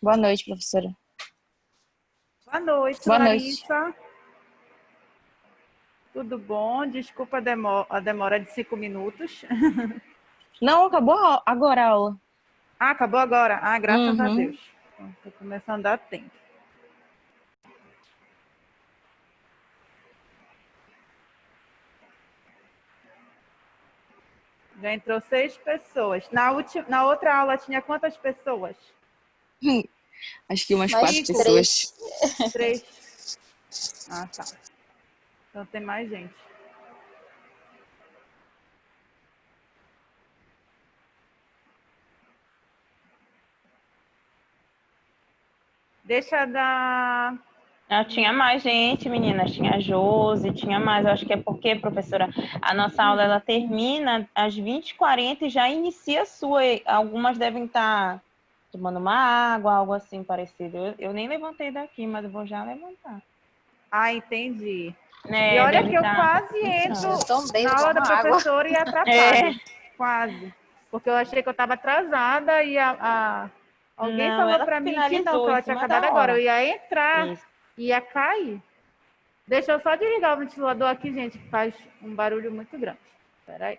Boa noite, professora. Boa noite, Boa noite. Larissa. Tudo bom? Desculpa a demora de 5 minutos. Não, acabou agora a aula. Ah, acabou agora? Ah, graças a Uhum. Deus. Estou começando a dar tempo. Já entrou 6 pessoas. Na outra aula tinha quantas pessoas? Acho que umas Mais 4 Cinco? pessoas. 3? Ah, tá. Então tem mais gente. Deixa dar... Tinha mais gente, meninas, tinha a Josi, tinha mais. Eu acho que é porque, professora, a nossa aula ela termina às 20h40 e já inicia a sua. Algumas devem estar tomando uma água, algo assim parecido. Eu nem levantei daqui, mas eu vou já levantar. Ah, entendi. É, E olha deve que eu estar quase entro Eu também na vou aula da tomar água. professora e atrapalho. Quase. Porque eu achei que eu estava atrasada e alguém Não, falou ela para mim que não, que finalizou em ela tinha cima acabado da agora. Eu hora. ia entrar, Isso. ia cair. Deixa eu só desligar o ventilador aqui, gente, que faz um barulho muito grande. Espera aí.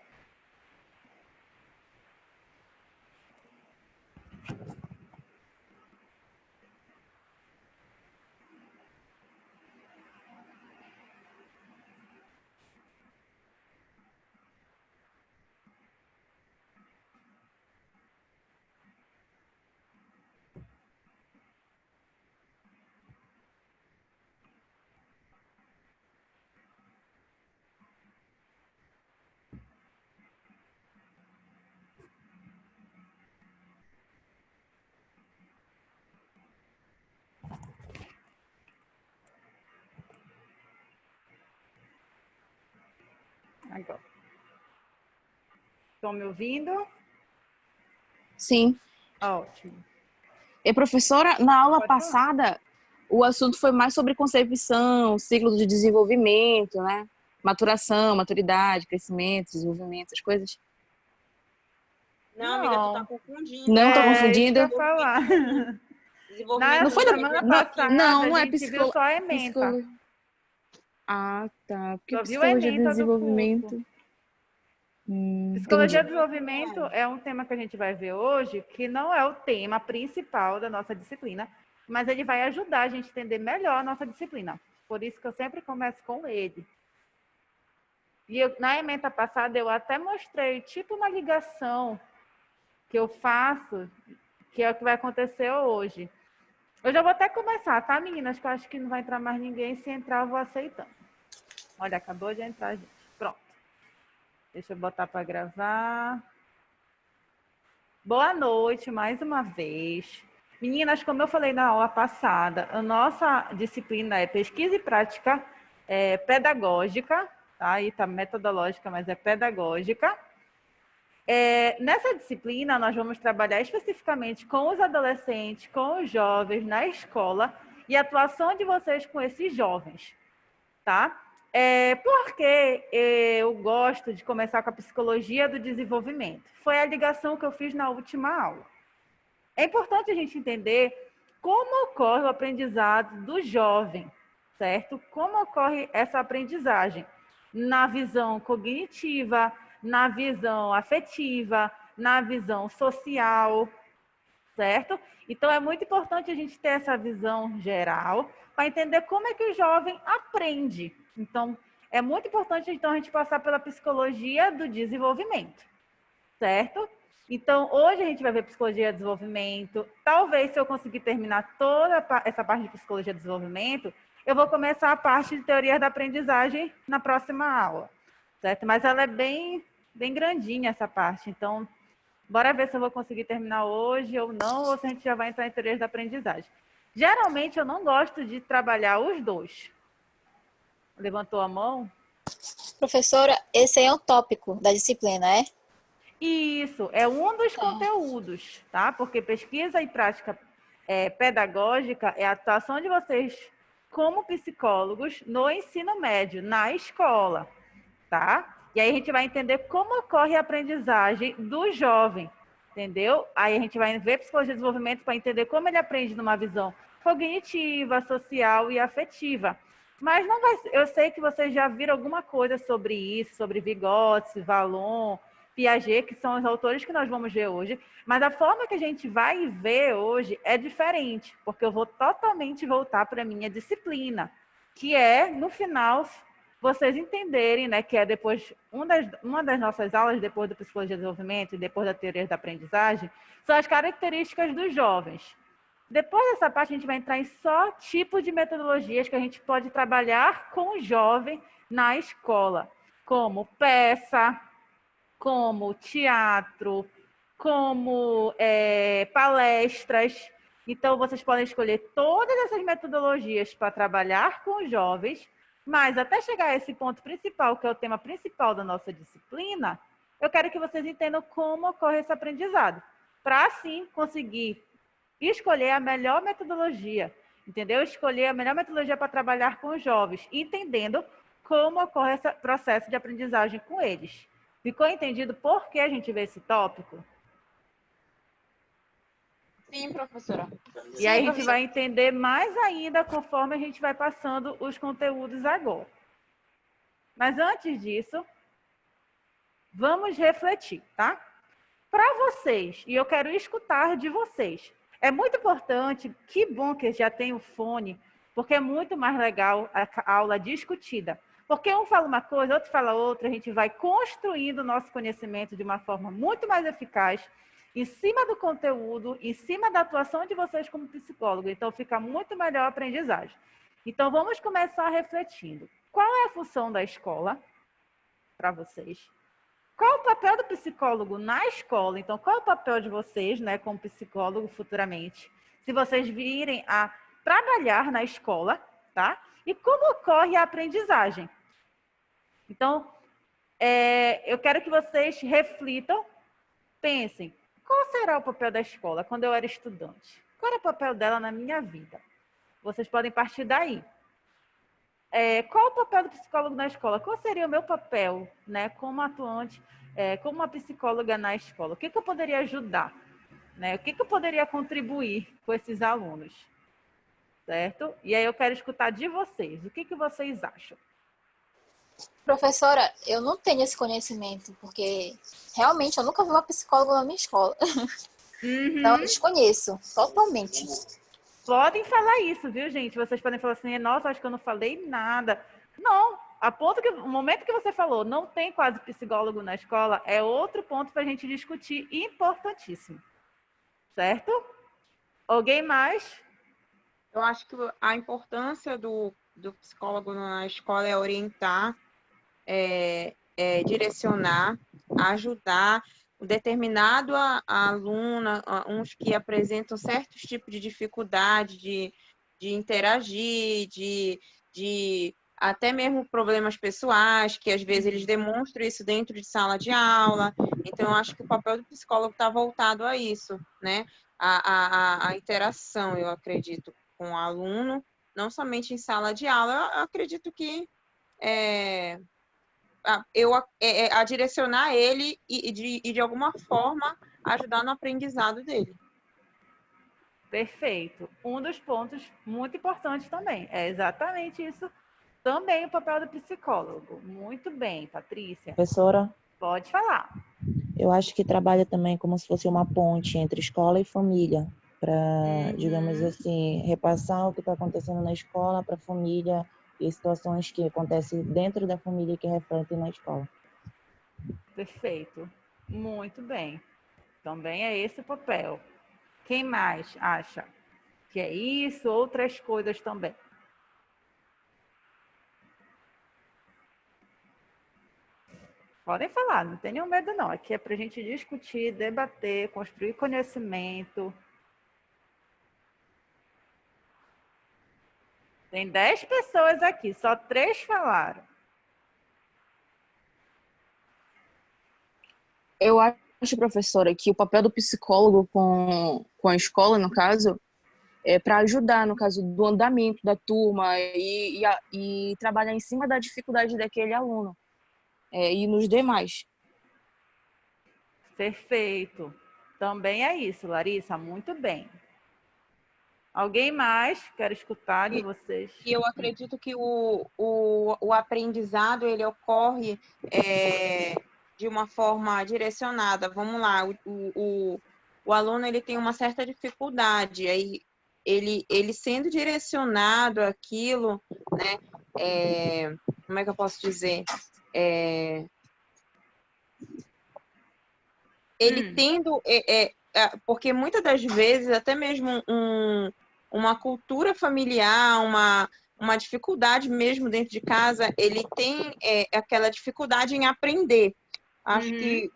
Agora. Estão me ouvindo? Sim. Ótimo. E, professora, na aula Pode falar. passada, o assunto foi mais sobre concepção, ciclo de desenvolvimento, né? Maturação, maturidade, crescimento, desenvolvimento, essas coisas. Não, amiga, tu tá confundindo. Não tô Isso que eu confundindo? ia falar. Desenvolvimento Não foi Semana passada Não a é gente viu só a ementa. psicologia. Ah, tá. Porque Só viu a psicologia do ementa do curso. desenvolvimento. Psicologia Entendi. do desenvolvimento é um tema que a gente vai ver hoje, que não é o tema principal da nossa disciplina, mas ele vai ajudar a gente a entender melhor a nossa disciplina. Por isso que eu sempre começo com ele. E na ementa passada eu até mostrei tipo uma ligação que eu faço, que é o que vai acontecer hoje. Eu já vou até começar, tá, meninas? Que eu acho que não vai entrar mais ninguém. Se entrar, eu vou aceitando. Olha, acabou de entrar, gente. Pronto. Deixa eu botar para gravar. Boa noite, mais uma vez. Meninas, como eu falei na aula passada, a nossa disciplina é pesquisa e prática pedagógica, tá? Aí tá metodológica, mas é pedagógica. Nessa disciplina, nós vamos trabalhar especificamente com os adolescentes, com os jovens na escola e a atuação de vocês com esses jovens, tá? Porque eu gosto de começar com a psicologia do desenvolvimento. Foi a ligação que eu fiz na última aula. É importante a gente entender como ocorre o aprendizado do jovem, certo? Como ocorre essa aprendizagem na visão cognitiva, na visão afetiva, na visão social, certo? Então, é muito importante a gente ter essa visão geral para entender como é que o jovem aprende. Então, é muito importante então, a gente passar pela psicologia do desenvolvimento, certo? Então, hoje a gente vai ver psicologia de desenvolvimento. Talvez, se eu conseguir terminar toda essa parte de psicologia de desenvolvimento, eu vou começar a parte de teoria da aprendizagem na próxima aula, certo? Mas ela é bem grandinha, essa parte. Então, bora ver se eu vou conseguir terminar hoje ou não, ou se a gente já vai entrar em teorias da aprendizagem. Geralmente, eu não gosto de trabalhar os dois. Levantou a mão? Professora, esse aí é o tópico da disciplina, é? Isso, é um dos conteúdos, tá? Porque pesquisa e prática pedagógica é a atuação de vocês como psicólogos no ensino médio, na escola, tá? E aí a gente vai entender como ocorre a aprendizagem do jovem, entendeu? Aí a gente vai ver psicologia de desenvolvimento para entender como ele aprende numa visão cognitiva, social e afetiva. Mas não vai, eu sei que vocês já viram alguma coisa sobre isso, sobre Vygotsky, Vallon, Piaget, que são os autores que nós vamos ver hoje, mas a forma que a gente vai ver hoje é diferente, porque eu vou totalmente voltar para a minha disciplina, que é, no final, vocês entenderem, né, que é depois, uma das nossas aulas, depois do Psicologia do Desenvolvimento e depois da Teoria da Aprendizagem, são as características dos jovens. Depois dessa parte, a gente vai entrar em só tipos de metodologias que a gente pode trabalhar com o jovem na escola, como peça, como teatro, como palestras. Então, vocês podem escolher todas essas metodologias para trabalhar com os jovens, mas até chegar a esse ponto principal, que é o tema principal da nossa disciplina, eu quero que vocês entendam como ocorre esse aprendizado, para assim conseguir escolher a melhor metodologia, entendeu? Escolher a melhor metodologia para trabalhar com os jovens, entendendo como ocorre esse processo de aprendizagem com eles. Ficou entendido por que a gente vê esse tópico? Sim, professora. E aí a gente vai entender mais ainda conforme a gente vai passando os conteúdos agora. Mas antes disso, vamos refletir, tá? Para vocês, e eu quero escutar de vocês, é muito importante, que bom que já tem o fone, porque é muito mais legal a aula discutida. Porque um fala uma coisa, outro fala outra, a gente vai construindo o nosso conhecimento de uma forma muito mais eficaz, em cima do conteúdo, em cima da atuação de vocês como psicólogo. Então, fica muito melhor a aprendizagem. Então, vamos começar refletindo. Qual é a função da escola para vocês? Qual é o papel do psicólogo na escola? Então, qual é o papel de vocês, né, como psicólogo futuramente? Se vocês virem a trabalhar na escola, tá? E como ocorre a aprendizagem? Então, eu quero que vocês reflitam, pensem, qual será o papel da escola quando eu era estudante? Qual era o papel dela na minha vida? Vocês podem partir daí. Qual o papel do psicólogo na escola? Qual seria o meu papel, né, como atuante, como uma psicóloga na escola? O que eu poderia ajudar? Né? O que eu poderia contribuir com esses alunos? Certo? E aí eu quero escutar de vocês. O que vocês acham? Professora, eu não tenho esse conhecimento, porque realmente eu nunca vi uma psicóloga na minha escola. Então, eu desconheço totalmente. Podem falar isso, viu, gente? Vocês podem falar assim, nossa, acho que eu não falei nada. Não, a ponto que o momento que você falou, não tem quase psicólogo na escola, é outro ponto para a gente discutir, importantíssimo. Certo? Alguém mais? Eu acho que a importância do psicólogo na escola é orientar, direcionar, ajudar um determinado aluno, uns que apresentam certos tipos de dificuldade de interagir, de até mesmo problemas pessoais, que às vezes eles demonstram isso dentro de sala de aula. Então, eu acho que o papel do psicólogo está voltado a isso, né? A interação, eu acredito, com o aluno, não somente em sala de aula, eu acredito que a direcionar ele e de alguma forma ajudar no aprendizado dele. Perfeito. Um dos pontos muito importantes também. É exatamente isso. Também o papel do psicólogo. Muito bem, Patrícia. Professora, Pode falar. eu acho que trabalha também como se fosse uma ponte entre escola e família, para, digamos assim, repassar o que está acontecendo na escola para a família e situações que acontecem dentro da família que refletem na escola. Perfeito. Muito bem. Também é esse o papel. Quem mais acha que é isso? Outras coisas também. Podem falar, não tem nenhum medo não. Aqui é para a gente discutir, debater, construir conhecimento. Tem 10 pessoas aqui, só 3 falaram. Eu acho, professora, que o papel do psicólogo com a escola, no caso, é para ajudar, no caso do andamento da turma e trabalhar em cima da dificuldade daquele e nos demais. Perfeito. Também é isso, Larissa, muito bem. Alguém mais quer escutar de vocês? E eu acredito que o aprendizado, ele ocorre de uma forma direcionada. Vamos lá, o aluno, ele tem uma certa dificuldade, aí ele sendo direcionado àquilo, né, como é que eu posso dizer? Ele tendo... porque muitas das vezes, até mesmo uma cultura familiar, uma dificuldade mesmo dentro de casa, ele tem aquela dificuldade em aprender. Acho que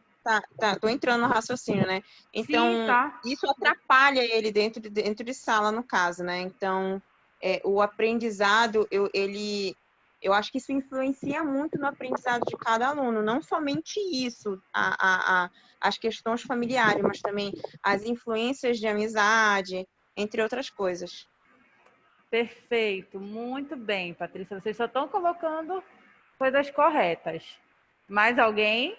tô entrando no raciocínio, né? Então, sim, tá. isso atrapalha ele dentro de sala, no caso, né? Então, o aprendizado, eu acho que isso influencia muito no aprendizado de cada aluno, não somente isso, as questões familiares, mas também as influências de amizade, entre outras coisas. Perfeito, muito bem, Patrícia. Vocês só estão colocando coisas corretas. Mais alguém?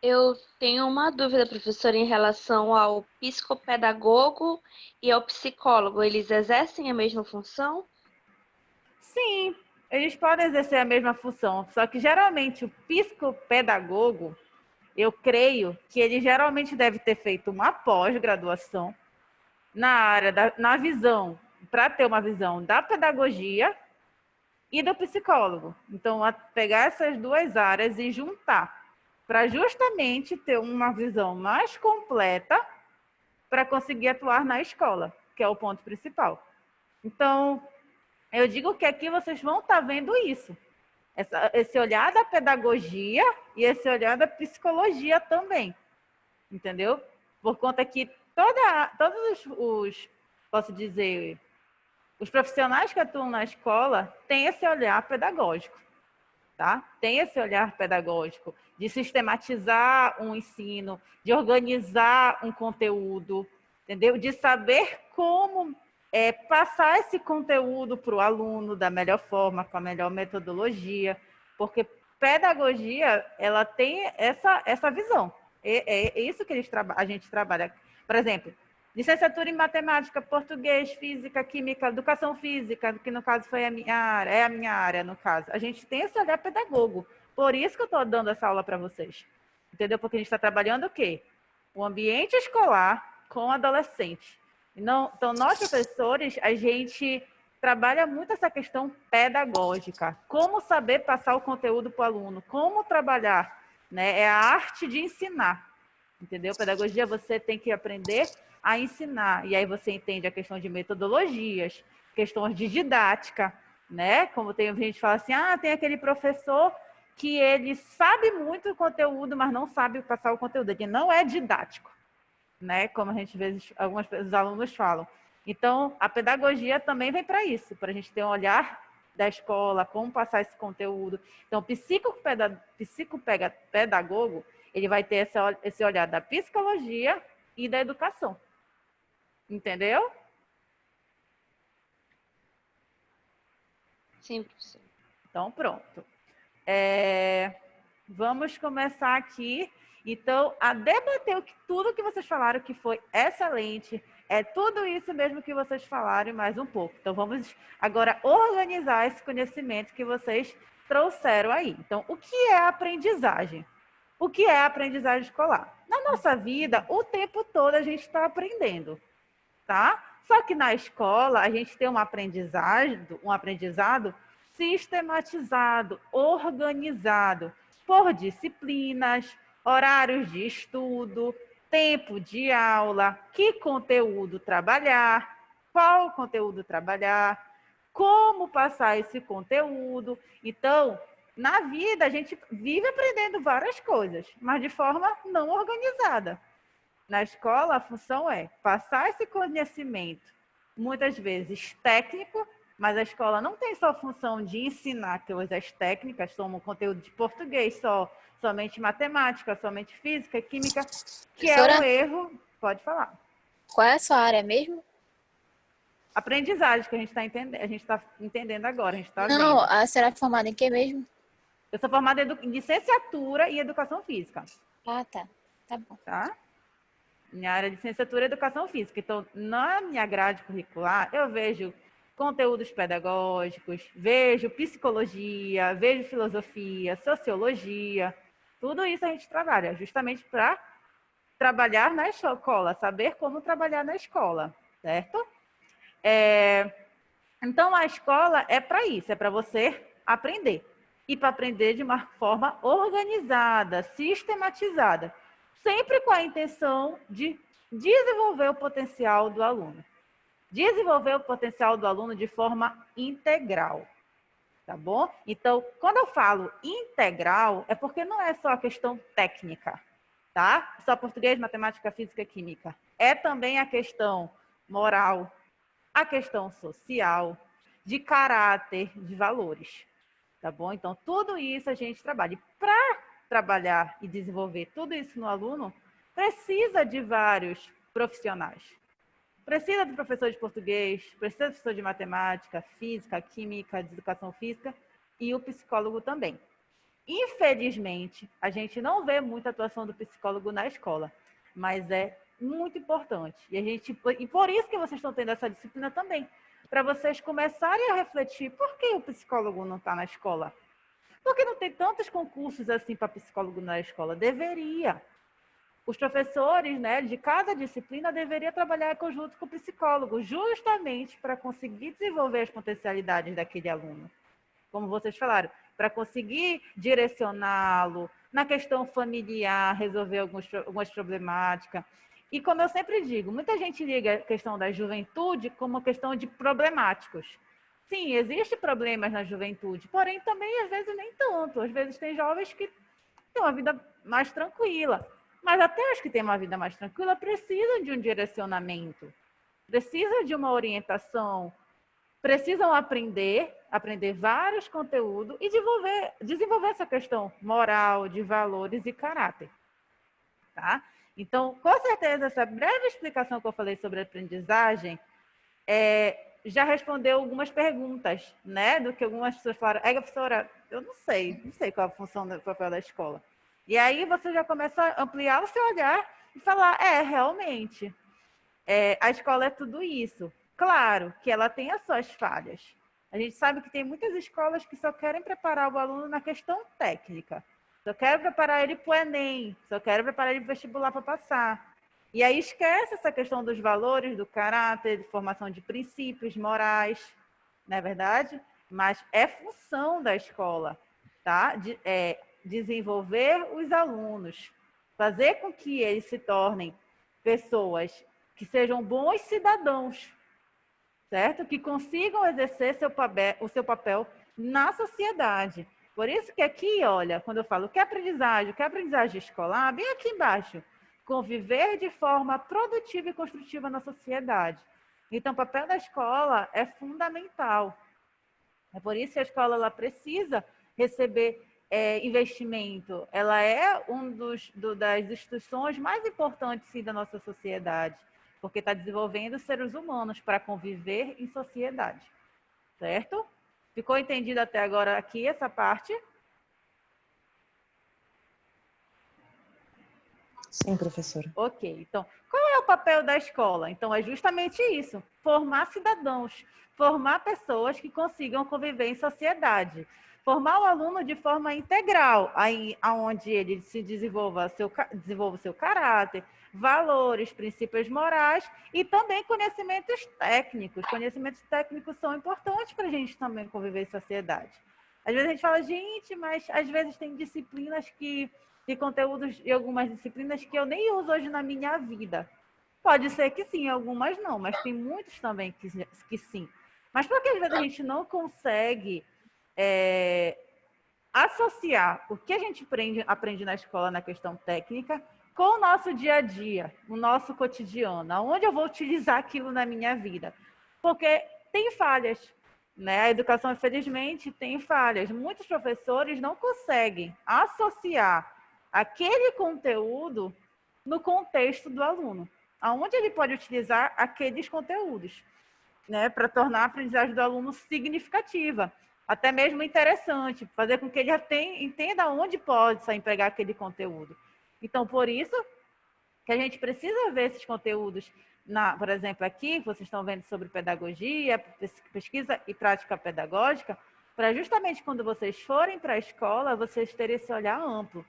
Eu tenho uma dúvida, professora, em relação ao psicopedagogo e ao psicólogo. Eles exercem a mesma função? Sim, eles podem exercer a mesma função, só que geralmente o psicopedagogo, eu creio que ele geralmente deve ter feito uma pós-graduação na área na visão, para ter uma visão da pedagogia e do psicólogo. Então, pegar essas duas áreas e juntar, para justamente ter uma visão mais completa para conseguir atuar na escola, que é o ponto principal. Então, eu digo que aqui vocês vão estar vendo isso. Esse olhar da pedagogia e esse olhar da psicologia também. Entendeu? Por conta que todos posso dizer, os profissionais que atuam na escola têm esse olhar pedagógico. Tá? Tem esse olhar pedagógico de sistematizar um ensino, de organizar um conteúdo, entendeu? De saber como passar esse conteúdo para o aluno da melhor forma, com a melhor metodologia, porque pedagogia, ela tem essa visão. É isso que a gente trabalha. Por exemplo, licenciatura em matemática, português, física, química, educação física, que no caso foi a minha área, no caso. A gente tem esse olhar pedagogo. Por isso que eu estou dando essa aula para vocês. Entendeu? Porque a gente está trabalhando o quê? O ambiente escolar com adolescente. Então, nós, professores, a gente trabalha muito essa questão pedagógica. Como saber passar o conteúdo para o aluno, como trabalhar, né? É a arte de ensinar, entendeu? Pedagogia, você tem que aprender a ensinar. E aí você entende a questão de metodologias, questões de didática, né? Como tem gente que fala assim, tem aquele professor que ele sabe muito o conteúdo, mas não sabe passar o conteúdo. Ele não é didático, né? Como a gente vezes alguns alunos falam. Então, a pedagogia também vem para isso, para a gente ter um olhar da escola, como passar esse conteúdo. Então, o psicopedagogo, ele vai ter esse olhar da psicologia e da educação. Entendeu? Sim, professor. Então, pronto. Vamos começar aqui, então, a debater tudo que vocês falaram, que foi excelente. É tudo isso mesmo que vocês falaram e mais um pouco. Então, vamos agora organizar esse conhecimento que vocês trouxeram aí. Então, o que é aprendizagem? O que é aprendizagem escolar? Na nossa vida, o tempo todo a gente está aprendendo, tá? Só que na escola, a gente tem um aprendizado sistematizado, organizado, por disciplinas, horários de estudo, tempo de aula, que conteúdo trabalhar, qual conteúdo trabalhar, como passar esse conteúdo. Então, na vida, a gente vive aprendendo várias coisas, mas de forma não organizada. Na escola, a função é passar esse conhecimento, muitas vezes técnico, mas a escola não tem só a função de ensinar coisas técnicas, como conteúdo de português, somente matemática, somente física, química, que é um erro. Pode falar. Qual é a sua área mesmo? Aprendizagem, que a gente está entendendo agora. A gente tá Não, vendo. a senhora é formada em que mesmo? Eu sou formada em licenciatura e educação física. Ah, tá. Tá bom. Tá? minha área de licenciatura é Educação Física. Então, na minha grade curricular, eu vejo conteúdos pedagógicos, vejo psicologia, vejo filosofia, sociologia. Tudo isso a gente trabalha justamente para trabalhar na escola, saber como trabalhar na escola, certo? Então, a escola é para isso, é para você aprender. E para aprender de uma forma organizada, sistematizada, sempre com a intenção de desenvolver o potencial do aluno. Desenvolver o potencial do aluno de forma integral, tá bom? Então, quando eu falo integral, é porque não é só a questão técnica, tá? Só português, matemática, física, química. É também a questão moral, a questão social, de caráter, de valores, tá bom? Então, tudo isso a gente trabalha. E para trabalhar e desenvolver tudo isso no aluno, precisa de vários profissionais. Precisa do professor de português, precisa do professor de matemática, física, química, de educação física e o psicólogo também. Infelizmente, a gente não vê muita atuação do psicólogo na escola, mas é muito importante. E por isso que vocês estão tendo essa disciplina também, para vocês começarem a refletir por que o psicólogo não está na escola. Por que não tem tantos concursos assim para psicólogo na escola? Deveria. Os professores, né, de cada disciplina deveriam trabalhar em conjunto com o psicólogo, justamente para conseguir desenvolver as potencialidades daquele aluno. Como vocês falaram, para conseguir direcioná-lo na questão familiar, resolver algumas problemáticas. E como eu sempre digo, muita gente liga a questão da juventude como uma questão de problemáticos. Sim, existem problemas na juventude, porém também às vezes nem tanto. Às vezes tem jovens que têm uma vida mais tranquila. Mas até os que têm uma vida mais tranquila precisam de um direcionamento, precisam de uma orientação, precisam aprender vários conteúdos e desenvolver essa questão moral, de valores e caráter. Tá? Então, com certeza, essa breve explicação que eu falei sobre a aprendizagem já respondeu algumas perguntas, né? Do que algumas pessoas falaram. Professora, eu não sei qual é a função do papel da escola. E aí você já começa a ampliar o seu olhar e falar, realmente, a escola é tudo isso. Claro que ela tem as suas falhas. A gente sabe que tem muitas escolas que só querem preparar o aluno na questão técnica. Só querem preparar ele para o Enem, só querem preparar ele para o vestibular para passar. E aí esquece essa questão dos valores, do caráter, de formação de princípios morais, não é verdade? Mas é função da escola, tá? Desenvolver os alunos, fazer com que eles se tornem pessoas que sejam bons cidadãos, certo? Que consigam exercer o seu papel na sociedade. Por isso que aqui, olha, quando eu falo que aprendizagem escolar, bem aqui embaixo, conviver de forma produtiva e construtiva na sociedade. Então, o papel da escola é fundamental. É por isso que a escola ela precisa receber investimento. Ela é das instituições mais importantes sim, da nossa sociedade, porque está desenvolvendo seres humanos para conviver em sociedade, certo? Ficou entendido até agora aqui essa parte? Sim, professora. Ok, então, qual é o papel da escola? Então, é justamente isso, formar cidadãos, formar pessoas que consigam conviver em sociedade, formar o aluno de forma integral, onde ele se desenvolva o seu caráter, valores, princípios morais e também conhecimentos técnicos. Conhecimentos técnicos são importantes para a gente também conviver em sociedade. Às vezes a gente fala, gente, mas às vezes tem disciplinas e conteúdos de algumas disciplinas que eu nem uso hoje na minha vida. Pode ser que sim, algumas não, mas tem muitos também que sim. Mas por que às vezes a gente não consegue associar o que a gente aprende na escola na questão técnica com o nosso dia a dia, o nosso cotidiano, aonde eu vou utilizar aquilo na minha vida? Porque tem falhas, né? A educação, infelizmente, tem falhas. Muitos professores não conseguem associar aquele conteúdo no contexto do aluno, aonde ele pode utilizar aqueles conteúdos, né, para tornar a aprendizagem do aluno significativa, até mesmo interessante, fazer com que ele entenda onde pode empregar aquele conteúdo. Então, por isso que a gente precisa ver esses conteúdos, por exemplo, aqui, vocês estão vendo sobre pedagogia, pesquisa e prática pedagógica, para justamente quando vocês forem para a escola, vocês terem esse olhar amplo.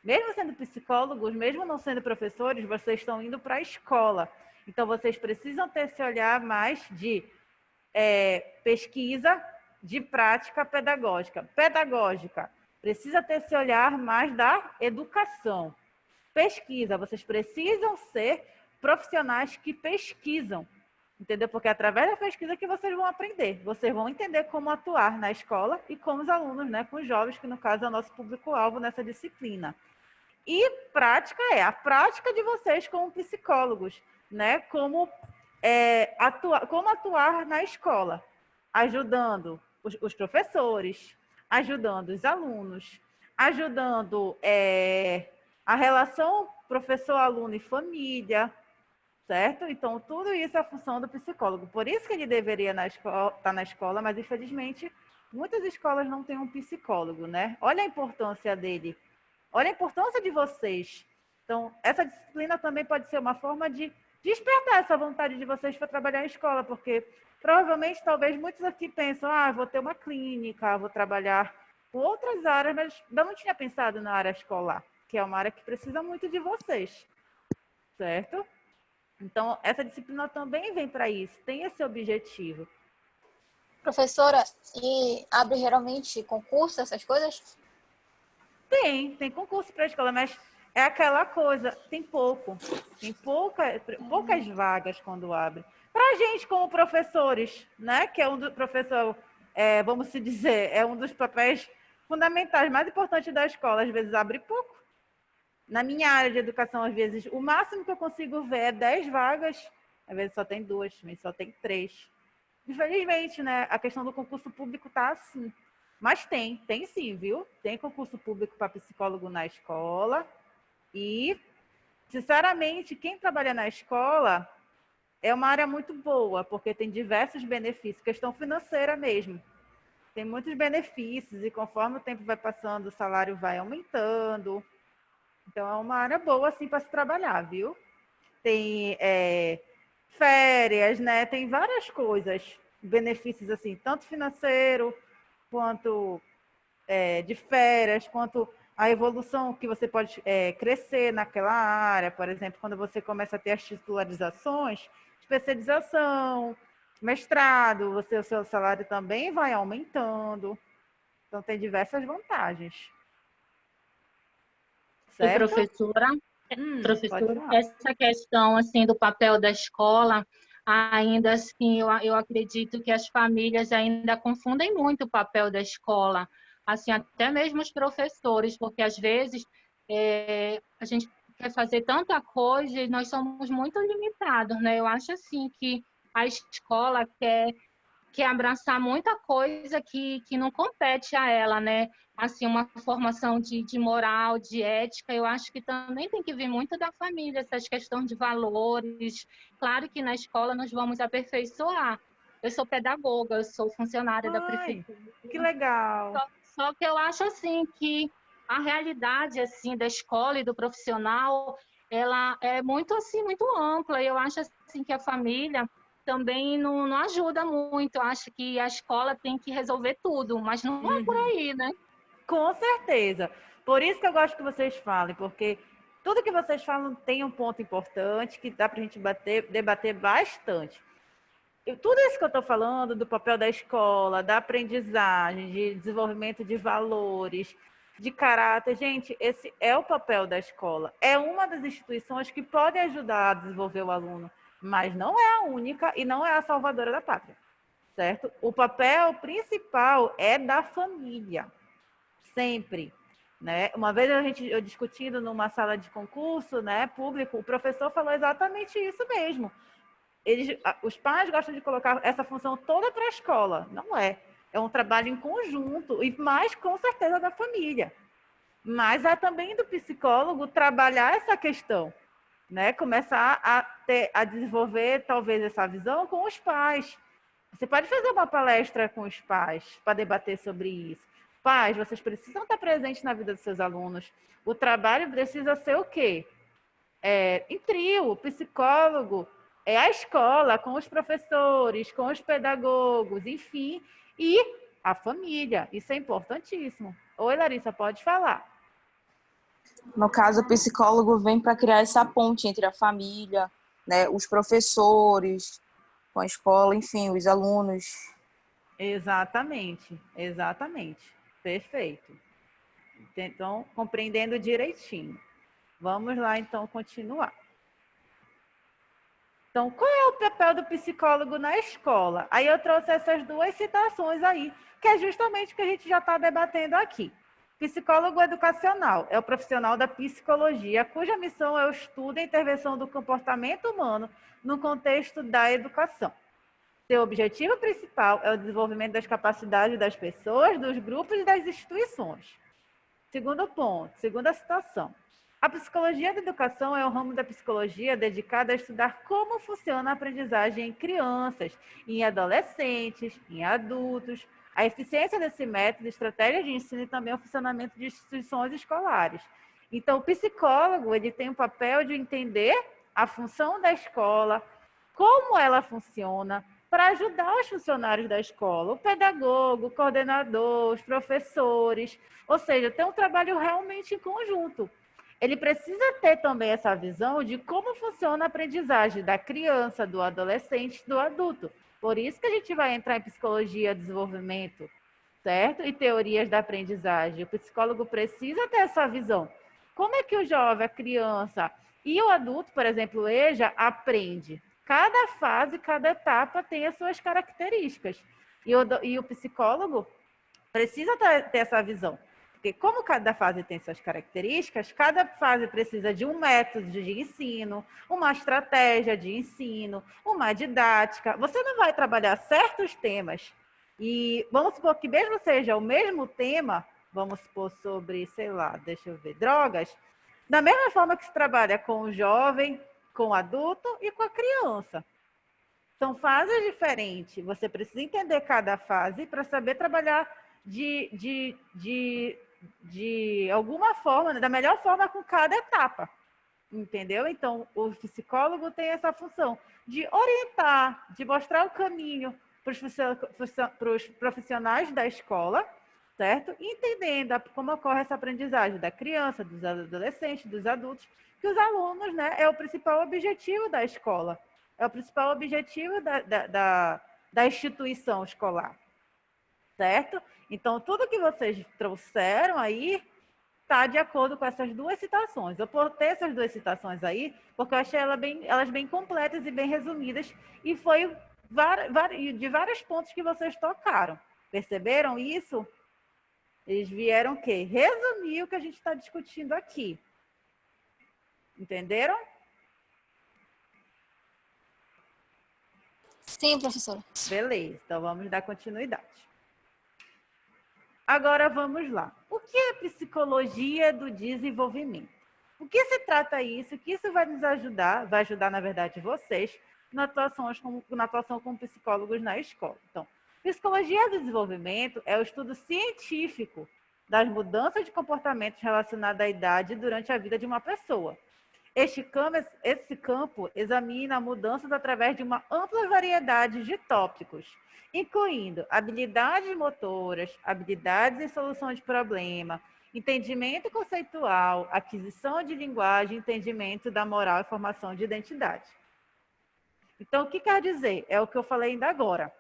Mesmo sendo psicólogos, mesmo não sendo professores, vocês estão indo para a escola. Então, vocês precisam ter esse olhar mais de pesquisa, de prática pedagógica. Pedagógica, precisa ter esse olhar mais da educação. Pesquisa, vocês precisam ser profissionais que pesquisam, entendeu? Porque é através da pesquisa que vocês vão aprender. Vocês vão entender como atuar na escola e com os alunos, né? Com os jovens, que no caso é o nosso público-alvo nessa disciplina. E prática a prática de vocês como psicólogos, né? Como atuar na escola, ajudando os professores, ajudando os alunos, ajudando a relação professor-aluno e família, certo? Então, tudo isso é a função do psicólogo. Por isso que ele deveria estar na escola, mas, infelizmente, muitas escolas não têm um psicólogo, né? Olha a importância dele. Olha a importância de vocês. Então, essa disciplina também pode ser uma forma de despertar essa vontade de vocês para trabalhar em escola, porque provavelmente, talvez, muitos aqui pensam, vou ter uma clínica, vou trabalhar com outras áreas, mas eu não tinha pensado na área escolar, que é uma área que precisa muito de vocês, certo? Então, essa disciplina também vem para isso, tem esse objetivo. Professora, e abre geralmente concurso, essas coisas? Tem concurso para a escola, mas é aquela coisa, tem poucas vagas quando abre. Para a gente, como professores, né, que é professor, vamos se dizer, é um dos papéis fundamentais, mais importantes da escola, às vezes abre pouco. Na minha área de educação, às vezes, o máximo que eu consigo ver é 10 vagas, às vezes só tem 2, às vezes só tem 3. Infelizmente, né, a questão do concurso público está assim. Mas tem sim, viu? Tem concurso público para psicólogo na escola. E, sinceramente, quem trabalha na escola é uma área muito boa, porque tem diversos benefícios, questão financeira mesmo. Tem muitos benefícios e conforme o tempo vai passando, o salário vai aumentando. Então, é uma área boa, assim, para se trabalhar, viu? Tem férias, né? Tem várias coisas, benefícios, assim, tanto financeiro, quanto de férias, quanto a evolução que você pode crescer naquela área. Por exemplo, quando você começa a ter as titularizações, especialização, mestrado, o seu salário também vai aumentando. Então, tem diversas vantagens. E professora, essa questão assim do papel da escola, ainda assim, eu acredito que as famílias ainda confundem muito o papel da escola, assim, até mesmo os professores, porque às vezes a gente quer fazer tanta coisa e nós somos muito limitados, né? Eu acho assim que a escola quer abraçar muita coisa que não compete a ela, né? Assim, uma formação de moral, de ética, eu acho que também tem que vir muito da família, essas questões de valores. Claro que na escola nós vamos aperfeiçoar. Eu sou pedagoga, eu sou funcionária da prefeitura. Que legal! Só que eu acho assim que a realidade assim da escola e do profissional, ela é muito assim, muito ampla. Eu acho assim que a família também não ajuda muito. Eu acho que a escola tem que resolver tudo, mas não é por aí, né? Com certeza. Por isso que eu gosto que vocês falem, porque tudo que vocês falam tem um ponto importante que dá para a gente debater bastante. Tudo isso que eu estou falando, do papel da escola, da aprendizagem, de desenvolvimento de valores, de caráter, gente, esse é o papel da escola. É uma das instituições que pode ajudar a desenvolver o aluno, mas não é a única e não é a salvadora da pátria, certo? O papel principal é da família, sempre, né? Uma vez eu discutindo numa sala de concurso, né, público, o professor falou exatamente isso mesmo. Os pais gostam de colocar essa função toda para a escola. Não é. É um trabalho em conjunto, e mais com certeza da família. Mas é também do psicólogo trabalhar essa questão, né? Começar a desenvolver talvez essa visão com os pais. Você pode fazer uma palestra com os pais para debater sobre isso. Pais, vocês precisam estar presentes na vida dos seus alunos. O trabalho precisa ser o quê? em trio, o psicólogo, a escola, com os professores, com os pedagogos, enfim, e a família. Isso é importantíssimo. Oi, Larissa, pode falar. No caso, o psicólogo vem para criar essa ponte entre a família, né, os professores, com a escola, enfim, os alunos. Exatamente. Perfeito. Então, compreendendo direitinho. Vamos lá, então, continuar. Então, qual é o papel do psicólogo na escola? Aí eu trouxe essas duas citações aí, que é justamente o que a gente já está debatendo aqui. Psicólogo educacional é o profissional da psicologia, cuja missão é o estudo e intervenção do comportamento humano no contexto da educação. Seu objetivo principal é o desenvolvimento das capacidades das pessoas, dos grupos e das instituições. Segundo ponto, segunda citação. A psicologia da educação é um ramo da psicologia dedicado a estudar como funciona a aprendizagem em crianças, em adolescentes, em adultos, a eficiência desse método, estratégias de ensino e também o funcionamento de instituições escolares. Então, o psicólogo ele tem o papel de entender a função da escola, como ela funciona, para ajudar os funcionários da escola, o pedagogo, o coordenador, os professores, ou seja, tem um trabalho realmente em conjunto. Ele precisa ter também essa visão de como funciona a aprendizagem da criança, do adolescente, do adulto. Por isso que a gente vai entrar em psicologia, desenvolvimento, certo? E teorias da aprendizagem. O psicólogo precisa ter essa visão. Como é que o jovem, a criança e o adulto, por exemplo, o EJA, aprende? Cada fase, cada etapa tem as suas características. E o psicólogo precisa ter essa visão. Porque como cada fase tem suas características, cada fase precisa de um método de ensino, uma estratégia de ensino, uma didática. Você não vai trabalhar certos temas e vamos supor que mesmo seja o mesmo tema, vamos supor sobre, sei lá, deixa eu ver, drogas, da mesma forma que se trabalha com o jovem, com o adulto e com a criança. São fases diferentes. Você precisa entender cada fase para saber trabalhar de alguma forma, da melhor forma com cada etapa. Entendeu? Então, o psicólogo tem essa função de orientar, de mostrar o caminho para os profissionais da escola, certo? Entendendo como ocorre essa aprendizagem da criança, dos adolescentes, dos adultos, que os alunos, né, é o principal objetivo da escola, é o principal objetivo da instituição escolar, certo? Então, tudo que vocês trouxeram aí está de acordo com essas duas citações. Eu botei essas duas citações aí porque eu achei elas bem completas e bem resumidas e foi de vários pontos que vocês tocaram. Perceberam isso? Eles vieram o quê? Resumir o que a gente está discutindo aqui. Entenderam? Sim, professora. Beleza, então vamos dar continuidade. Agora vamos lá. O que é psicologia do desenvolvimento? O que se trata isso? O que isso vai nos ajudar? Vai ajudar, na verdade, vocês na atuação como psicólogos na escola. Então, psicologia do desenvolvimento é o estudo científico das mudanças de comportamentos relacionadas à idade durante a vida de uma pessoa. Esse campo examina mudanças através de uma ampla variedade de tópicos, incluindo habilidades motoras, habilidades em solução de problema, entendimento conceitual, aquisição de linguagem, entendimento da moral e formação de identidade. Então, o que quer dizer? É o que eu falei ainda agora.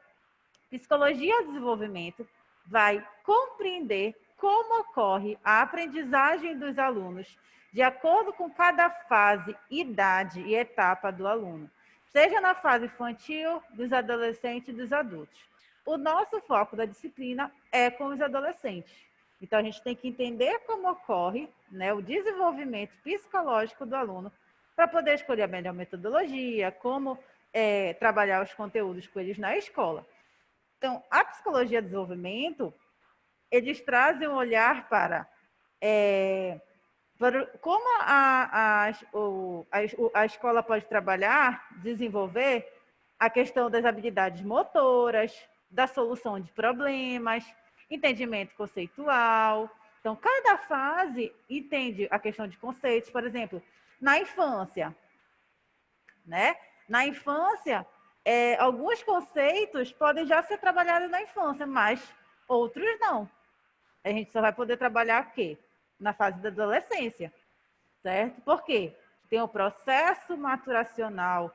Psicologia do desenvolvimento vai compreender como ocorre a aprendizagem dos alunos de acordo com cada fase, idade e etapa do aluno, seja na fase infantil, dos adolescentes e dos adultos. O nosso foco da disciplina é com os adolescentes. Então, a gente tem que entender como ocorre, né, o desenvolvimento psicológico do aluno para poder escolher a melhor metodologia, como trabalhar os conteúdos com eles na escola. Então, a psicologia do desenvolvimento, eles trazem um olhar para como a escola pode trabalhar, desenvolver a questão das habilidades motoras, da solução de problemas, entendimento conceitual. Então, cada fase entende a questão de conceitos. Por exemplo, na infância, né? Na infância, alguns conceitos podem já ser trabalhados na infância, mas outros não. A gente só vai poder trabalhar o quê? Na fase da adolescência, certo? Por quê? Tem o processo maturacional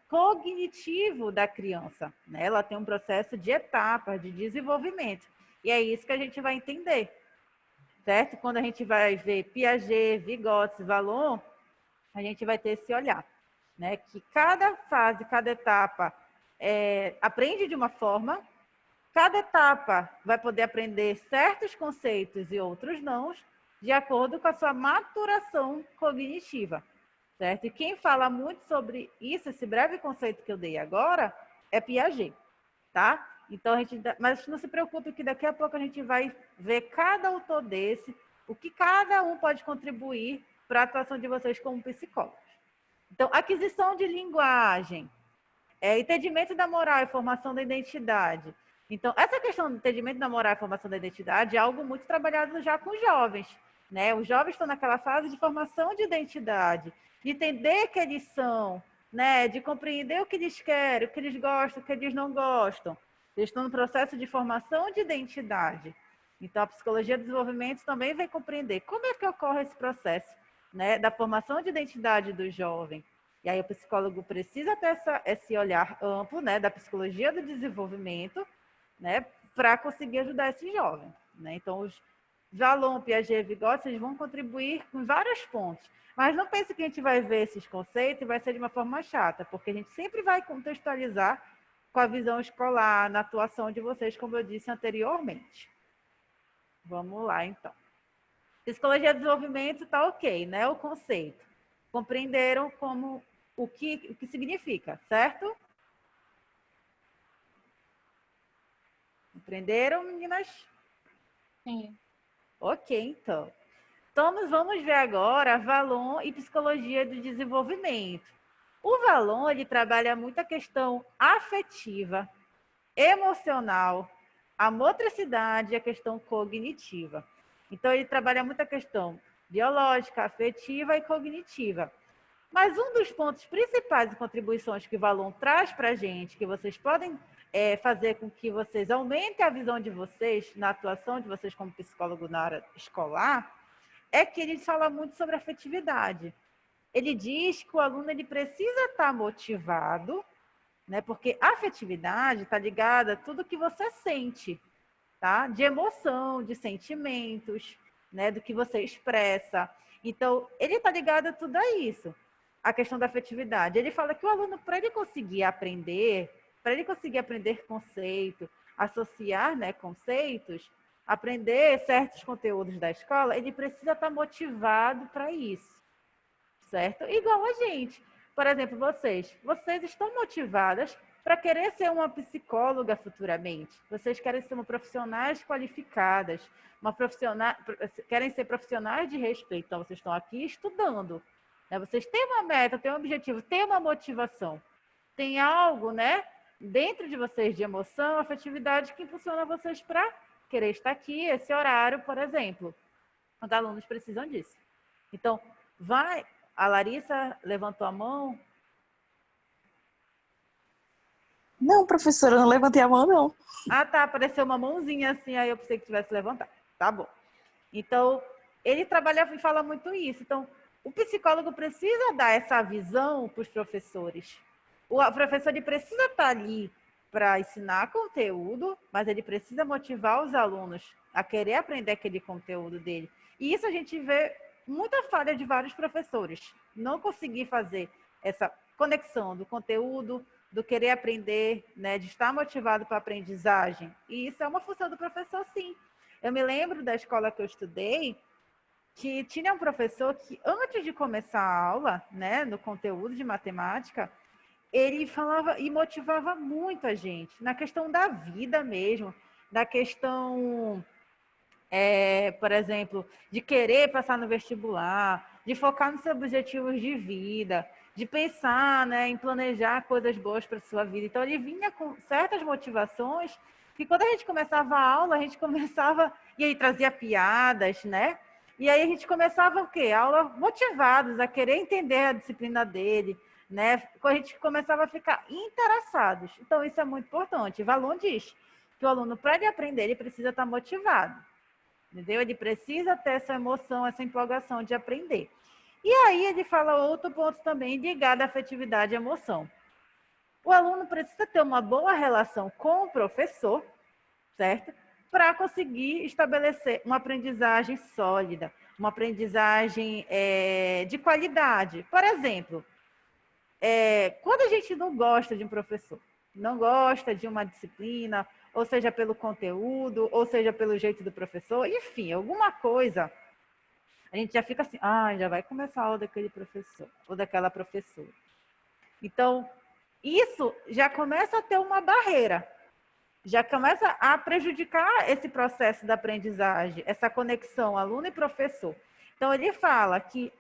cognitivo da criança, né? Ela tem um processo de etapas de desenvolvimento. E é isso que a gente vai entender, certo? Quando a gente vai ver Piaget, Vygotsky, Vallon, a gente vai ter esse olhar, né? Que cada fase, cada etapa aprende de uma forma, cada etapa vai poder aprender certos conceitos e outros não, de acordo com a sua maturação cognitiva, certo? E quem fala muito sobre isso, esse breve conceito que eu dei agora, é Piaget, tá? Então, mas não se preocupe que daqui a pouco a gente vai ver cada autor desse, o que cada um pode contribuir para a atuação de vocês como psicólogos. Então, aquisição de linguagem, entendimento da moral e formação da identidade. Então, essa questão do entendimento da moral e formação da identidade é algo muito trabalhado já com os jovens, né? Os jovens estão naquela fase de formação de identidade, de entender que eles são, né? De compreender o que eles querem, o que eles gostam, o que eles não gostam. Eles estão no processo de formação de identidade. Então, a psicologia do desenvolvimento também vai compreender como é que ocorre esse processo, né? Da formação de identidade do jovem. E aí o psicólogo precisa ter esse olhar amplo, né? Da psicologia do desenvolvimento, né? Para conseguir ajudar esse jovem, né? Então, os Vallon, Piaget e Vygotsky, eles vão contribuir com vários pontos. Mas não pense que a gente vai ver esses conceitos e vai ser de uma forma chata, porque a gente sempre vai contextualizar com a visão escolar, na atuação de vocês, como eu disse anteriormente. Vamos lá, então. Psicologia do desenvolvimento está ok, né? O conceito. Compreenderam como o que significa, certo? Compreenderam, meninas? Sim. Ok, então. Então, vamos ver agora Vallon e psicologia do desenvolvimento. O Vallon, ele trabalha muito a questão afetiva, emocional, a motricidade e a questão cognitiva. Então, ele trabalha muito a questão biológica, afetiva e cognitiva. Mas um dos pontos principais de contribuições que o Vallon traz para a gente, que vocês podem fazer com que vocês aumentem a visão de vocês, na atuação de vocês como psicólogo na área escolar, é que ele fala muito sobre afetividade. Ele diz que o aluno ele precisa estar motivado, né? Porque a afetividade está ligada a tudo que você sente, tá? De emoção, de sentimentos, né? Do que você expressa. Então, ele está ligado a tudo isso. A questão da afetividade. Ele fala que o aluno, para ele conseguir aprender conceito, associar, né, conceitos, aprender certos conteúdos da escola, ele precisa estar motivado para isso, certo? Igual a gente. Por exemplo, vocês estão motivadas para querer ser uma psicóloga futuramente. Vocês querem ser uma profissionais qualificadas, querem ser profissionais de respeito. Então, vocês estão aqui estudando, né? Vocês têm uma meta, têm um objetivo, têm uma motivação. Tem algo, né, dentro de vocês de emoção, afetividade que impulsiona vocês para querer estar aqui, esse horário, por exemplo. Os alunos precisam disso. Então, a Larissa levantou a mão. Não, professora, eu não levantei a mão, não. Ah, tá, apareceu uma mãozinha assim, aí eu pensei que tivesse levantado. Tá bom. Então, ele trabalha e fala muito isso. Então, o psicólogo precisa dar essa visão para os professores. O professor ele precisa estar ali para ensinar conteúdo, mas ele precisa motivar os alunos a querer aprender aquele conteúdo dele. E isso a gente vê muita falha de vários professores. Não conseguir fazer essa conexão do conteúdo, do querer aprender, né, de estar motivado para a aprendizagem. E isso é uma função do professor, sim. Eu me lembro da escola que eu estudei, que tinha um professor que, antes de começar a aula, né, no conteúdo de matemática, ele falava e motivava muito a gente, na questão da vida mesmo, da questão, por exemplo, de querer passar no vestibular, de focar nos seus objetivos de vida, de pensar, né, em planejar coisas boas para a sua vida. Então, ele vinha com certas motivações que quando a gente começava a aula, a gente começava, e aí trazia piadas, né? E aí a gente começava o quê? Aula motivados a querer entender a disciplina dele, né? A gente começava a ficar interessados. Então, isso é muito importante. O Valon diz que o aluno, para ele aprender, ele precisa estar motivado. Entendeu? Ele precisa ter essa emoção, essa empolgação de aprender. E aí ele fala outro ponto também ligado à afetividade e emoção. O aluno precisa ter uma boa relação com o professor, certo? Para conseguir estabelecer uma aprendizagem sólida, uma aprendizagem de qualidade. Por exemplo, quando a gente não gosta de um professor, não gosta de uma disciplina, ou seja, pelo conteúdo, ou seja, pelo jeito do professor, enfim, alguma coisa, a gente já fica assim, já vai começar a aula daquele professor, ou daquela professora. Então, isso já começa a ter uma barreira, já começa a prejudicar esse processo da aprendizagem, essa conexão aluno e professor. Então, ele fala que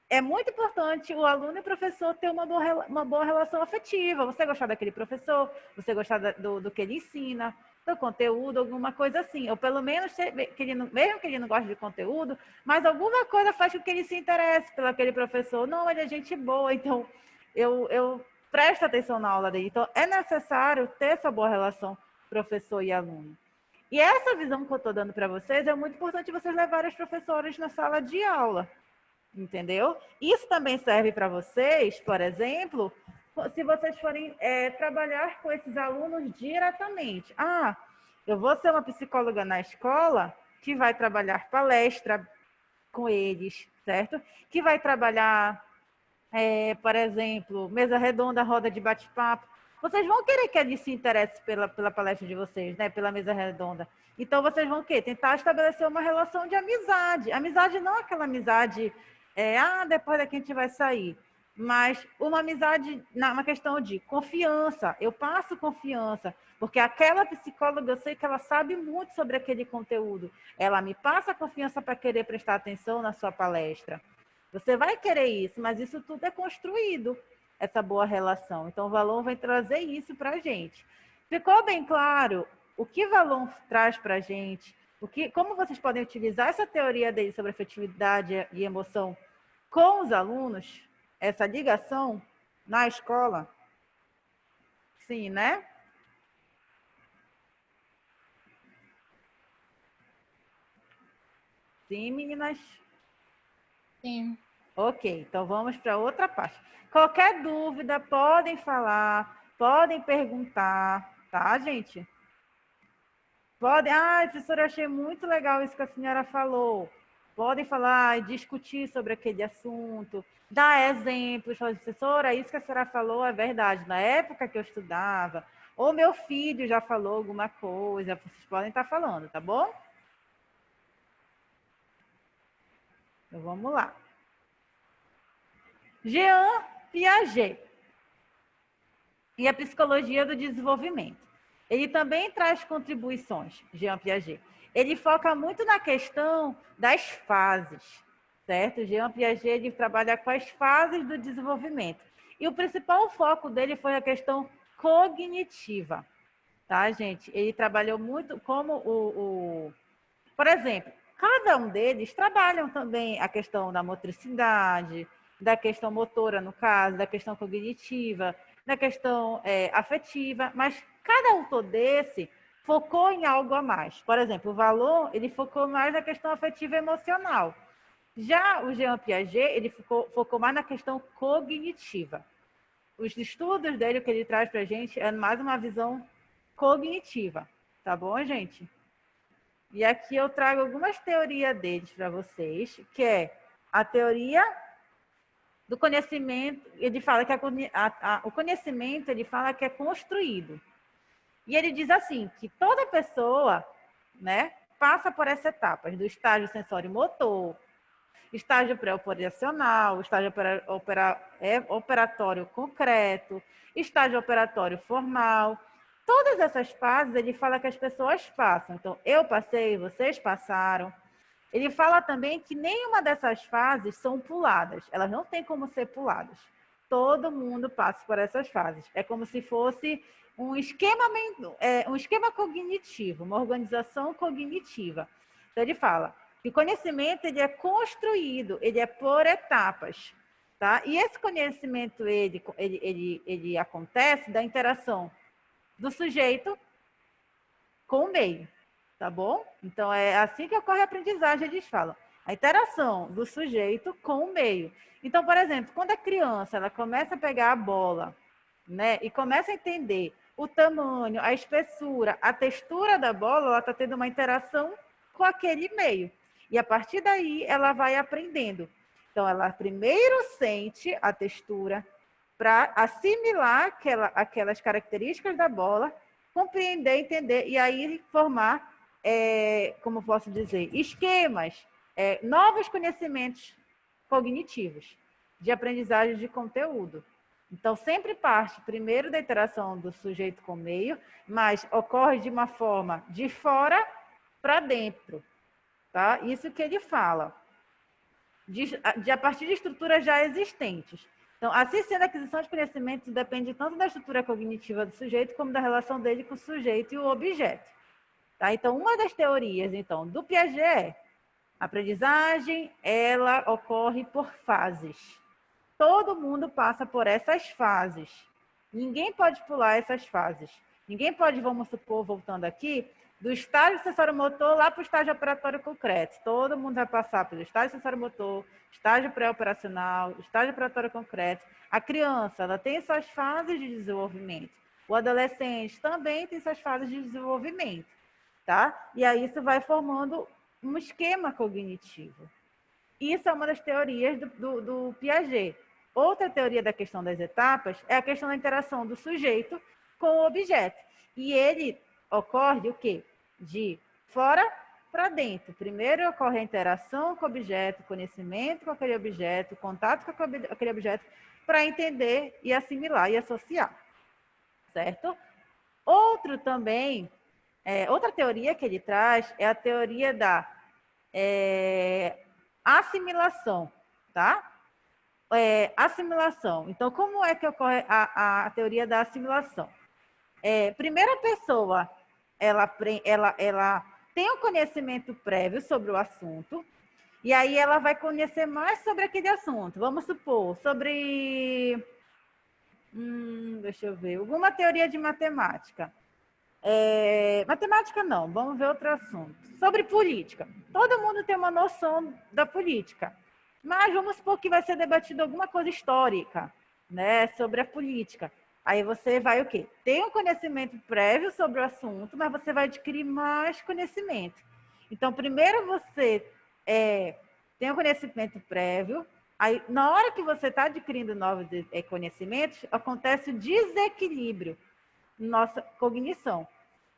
é muito importante o aluno e o professor ter uma boa relação afetiva. Você gostar daquele professor, você gostar do que ele ensina, do conteúdo, alguma coisa assim. Ou pelo menos, mesmo que ele não goste de conteúdo, mas alguma coisa faz com que ele se interesse pelo aquele professor. Não, ele é gente boa, então eu presto atenção na aula dele. Então, é necessário ter essa boa relação professor e aluno. E essa visão que eu estou dando para vocês, é muito importante vocês levarem os professores na sala de aula. Entendeu? Isso também serve para vocês, por exemplo, se vocês forem trabalhar com esses alunos diretamente. Eu vou ser uma psicóloga na escola que vai trabalhar palestra com eles, certo? Que vai trabalhar, por exemplo, mesa redonda, roda de bate-papo. Vocês vão querer que eles se interessem pela palestra de vocês, né? Pela mesa redonda. Então, vocês vão tentar estabelecer uma relação de amizade. Amizade não é aquela amizade... depois daqui a gente vai sair. Mas uma amizade, uma questão de confiança. Eu passo confiança, porque aquela psicóloga, eu sei que ela sabe muito sobre aquele conteúdo. Ela me passa confiança para querer prestar atenção na sua palestra. Você vai querer isso, mas isso tudo é construído, essa boa relação. Então, o Valon vai trazer isso para a gente. Ficou bem claro o que o Valon traz para a gente? Como vocês podem utilizar essa teoria dele sobre afetividade e emoção com os alunos, essa ligação na escola? Sim, né? Sim, meninas? Sim. Ok, então vamos para outra parte. Qualquer dúvida, podem falar, podem perguntar, tá, gente? Podem, professora, eu achei muito legal isso que a senhora falou. Podem falar e discutir sobre aquele assunto, dar exemplos, falar, professora, isso que a senhora falou é verdade. Na época que eu estudava, ou meu filho já falou alguma coisa, vocês podem estar falando, tá bom? Então, vamos lá. Jean Piaget e a psicologia do desenvolvimento. Ele também traz contribuições, Jean Piaget. Ele foca muito na questão das fases, certo? Jean Piaget ele trabalha com as fases do desenvolvimento. E o principal foco dele foi a questão cognitiva, tá, gente? Ele trabalhou muito como Por exemplo, cada um deles trabalham também a questão da motricidade, da questão motora, no caso, da questão cognitiva, da questão afetiva, mas cada autor desse focou em algo a mais. Por exemplo, o Valon, ele focou mais na questão afetiva e emocional. Já o Jean Piaget, ele focou mais na questão cognitiva. Os estudos dele, o que ele traz para a gente, é mais uma visão cognitiva. Tá bom, gente? E aqui eu trago algumas teorias deles para vocês, que é a teoria do conhecimento. Ele fala que o conhecimento, ele fala que é construído. E ele diz assim, que toda pessoa, né, passa por essas etapas, do estágio sensório-motor, estágio pré-operacional, estágio operatório concreto, estágio operatório formal. Todas essas fases, ele fala que as pessoas passam. Então, eu passei, vocês passaram. Ele fala também que nenhuma dessas fases são puladas. Elas não têm como ser puladas. Todo mundo passa por essas fases. É como se fosse um esquema cognitivo, uma organização cognitiva. Então, ele fala, que o conhecimento ele é construído, ele é por etapas, tá? E esse conhecimento ele acontece da interação do sujeito com o meio, tá bom? Então é assim que ocorre a aprendizagem, eles falam. A interação do sujeito com o meio. Então, por exemplo, quando a criança ela começa a pegar a bola, né, e começa a entender o tamanho, a espessura, a textura da bola, ela está tendo uma interação com aquele meio. E a partir daí ela vai aprendendo. Então, ela primeiro sente a textura para assimilar aquelas características da bola, compreender, entender e aí formar, como posso dizer, esquemas, novos conhecimentos cognitivos de aprendizagem de conteúdo. Então, sempre parte primeiro da interação do sujeito com o meio, mas ocorre de uma forma de fora para dentro. Tá? Isso que ele fala. A partir de estruturas já existentes. Então, assim sendo, a aquisição de conhecimento depende tanto da estrutura cognitiva do sujeito, como da relação dele com o sujeito e o objeto. Tá? Então, uma das teorias então, do Piaget é a aprendizagem, ela ocorre por fases. Todo mundo passa por essas fases. Ninguém pode pular essas fases. Ninguém pode, vamos supor, voltando aqui, do estágio sensório-motor lá para o estágio operatório concreto. Todo mundo vai passar pelo estágio sensório-motor, estágio pré-operacional, estágio operatório concreto. A criança, ela tem suas fases de desenvolvimento. O adolescente também tem suas fases de desenvolvimento, tá? E aí isso vai formando um esquema cognitivo. Isso é uma das teorias do Piaget. Outra teoria da questão das etapas é a questão da interação do sujeito com o objeto. E ele ocorre o quê? De fora para dentro. Primeiro ocorre a interação com o objeto, conhecimento com aquele objeto, contato com aquele objeto, para entender e assimilar e associar. Certo? Outro também, outra teoria que ele traz é a teoria da assimilação, tá? Assimilação. Então, como é que ocorre a teoria da assimilação? Primeiro, a pessoa ela tem um conhecimento prévio sobre o assunto, e aí ela vai conhecer mais sobre aquele assunto. Vamos supor, sobre... deixa eu ver. Alguma teoria de matemática. Matemática não, vamos ver outro assunto. Sobre política. Todo mundo tem uma noção da política. Mas vamos supor que vai ser debatido alguma coisa histórica, né, sobre a política. Aí você vai o quê? Tem um conhecimento prévio sobre o assunto, mas você vai adquirir mais conhecimento. Então, primeiro você tem um conhecimento prévio, aí na hora que você está adquirindo novos conhecimentos, acontece o desequilíbrio na nossa cognição.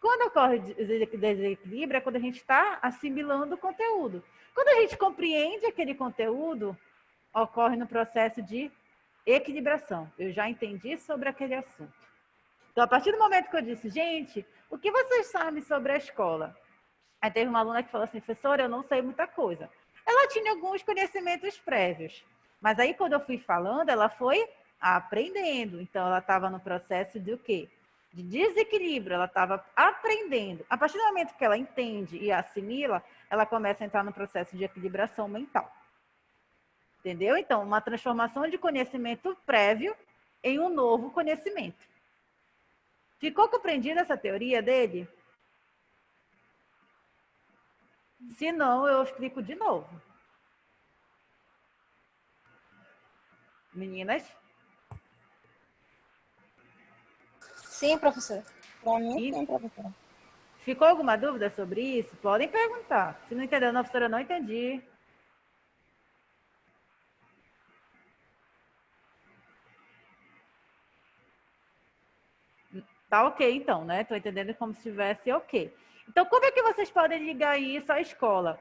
Quando ocorre o desequilíbrio é quando a gente está assimilando o conteúdo. Quando a gente compreende aquele conteúdo, ocorre no processo de equilibração. Eu já entendi sobre aquele assunto. Então, a partir do momento que eu disse, gente, o que vocês sabem sobre a escola? Aí teve uma aluna que falou assim, professora, eu não sei muita coisa. Ela tinha alguns conhecimentos prévios, mas aí quando eu fui falando, ela foi aprendendo. Então, ela estava no processo de o quê? De desequilíbrio, ela estava aprendendo. A partir do momento que ela entende e assimila, ela começa a entrar no processo de equilibração mental. Entendeu? Então, uma transformação de conhecimento prévio em um novo conhecimento. Ficou compreendida essa teoria dele? Se não, eu explico de novo. Meninas? Sim, professora. Para mim, sim, professora. Ficou alguma dúvida sobre isso? Podem perguntar. Se não entendeu, não, professora, não entendi. Tá ok, então, né? Estou entendendo como se estivesse ok. Então, como é que vocês podem ligar isso à escola?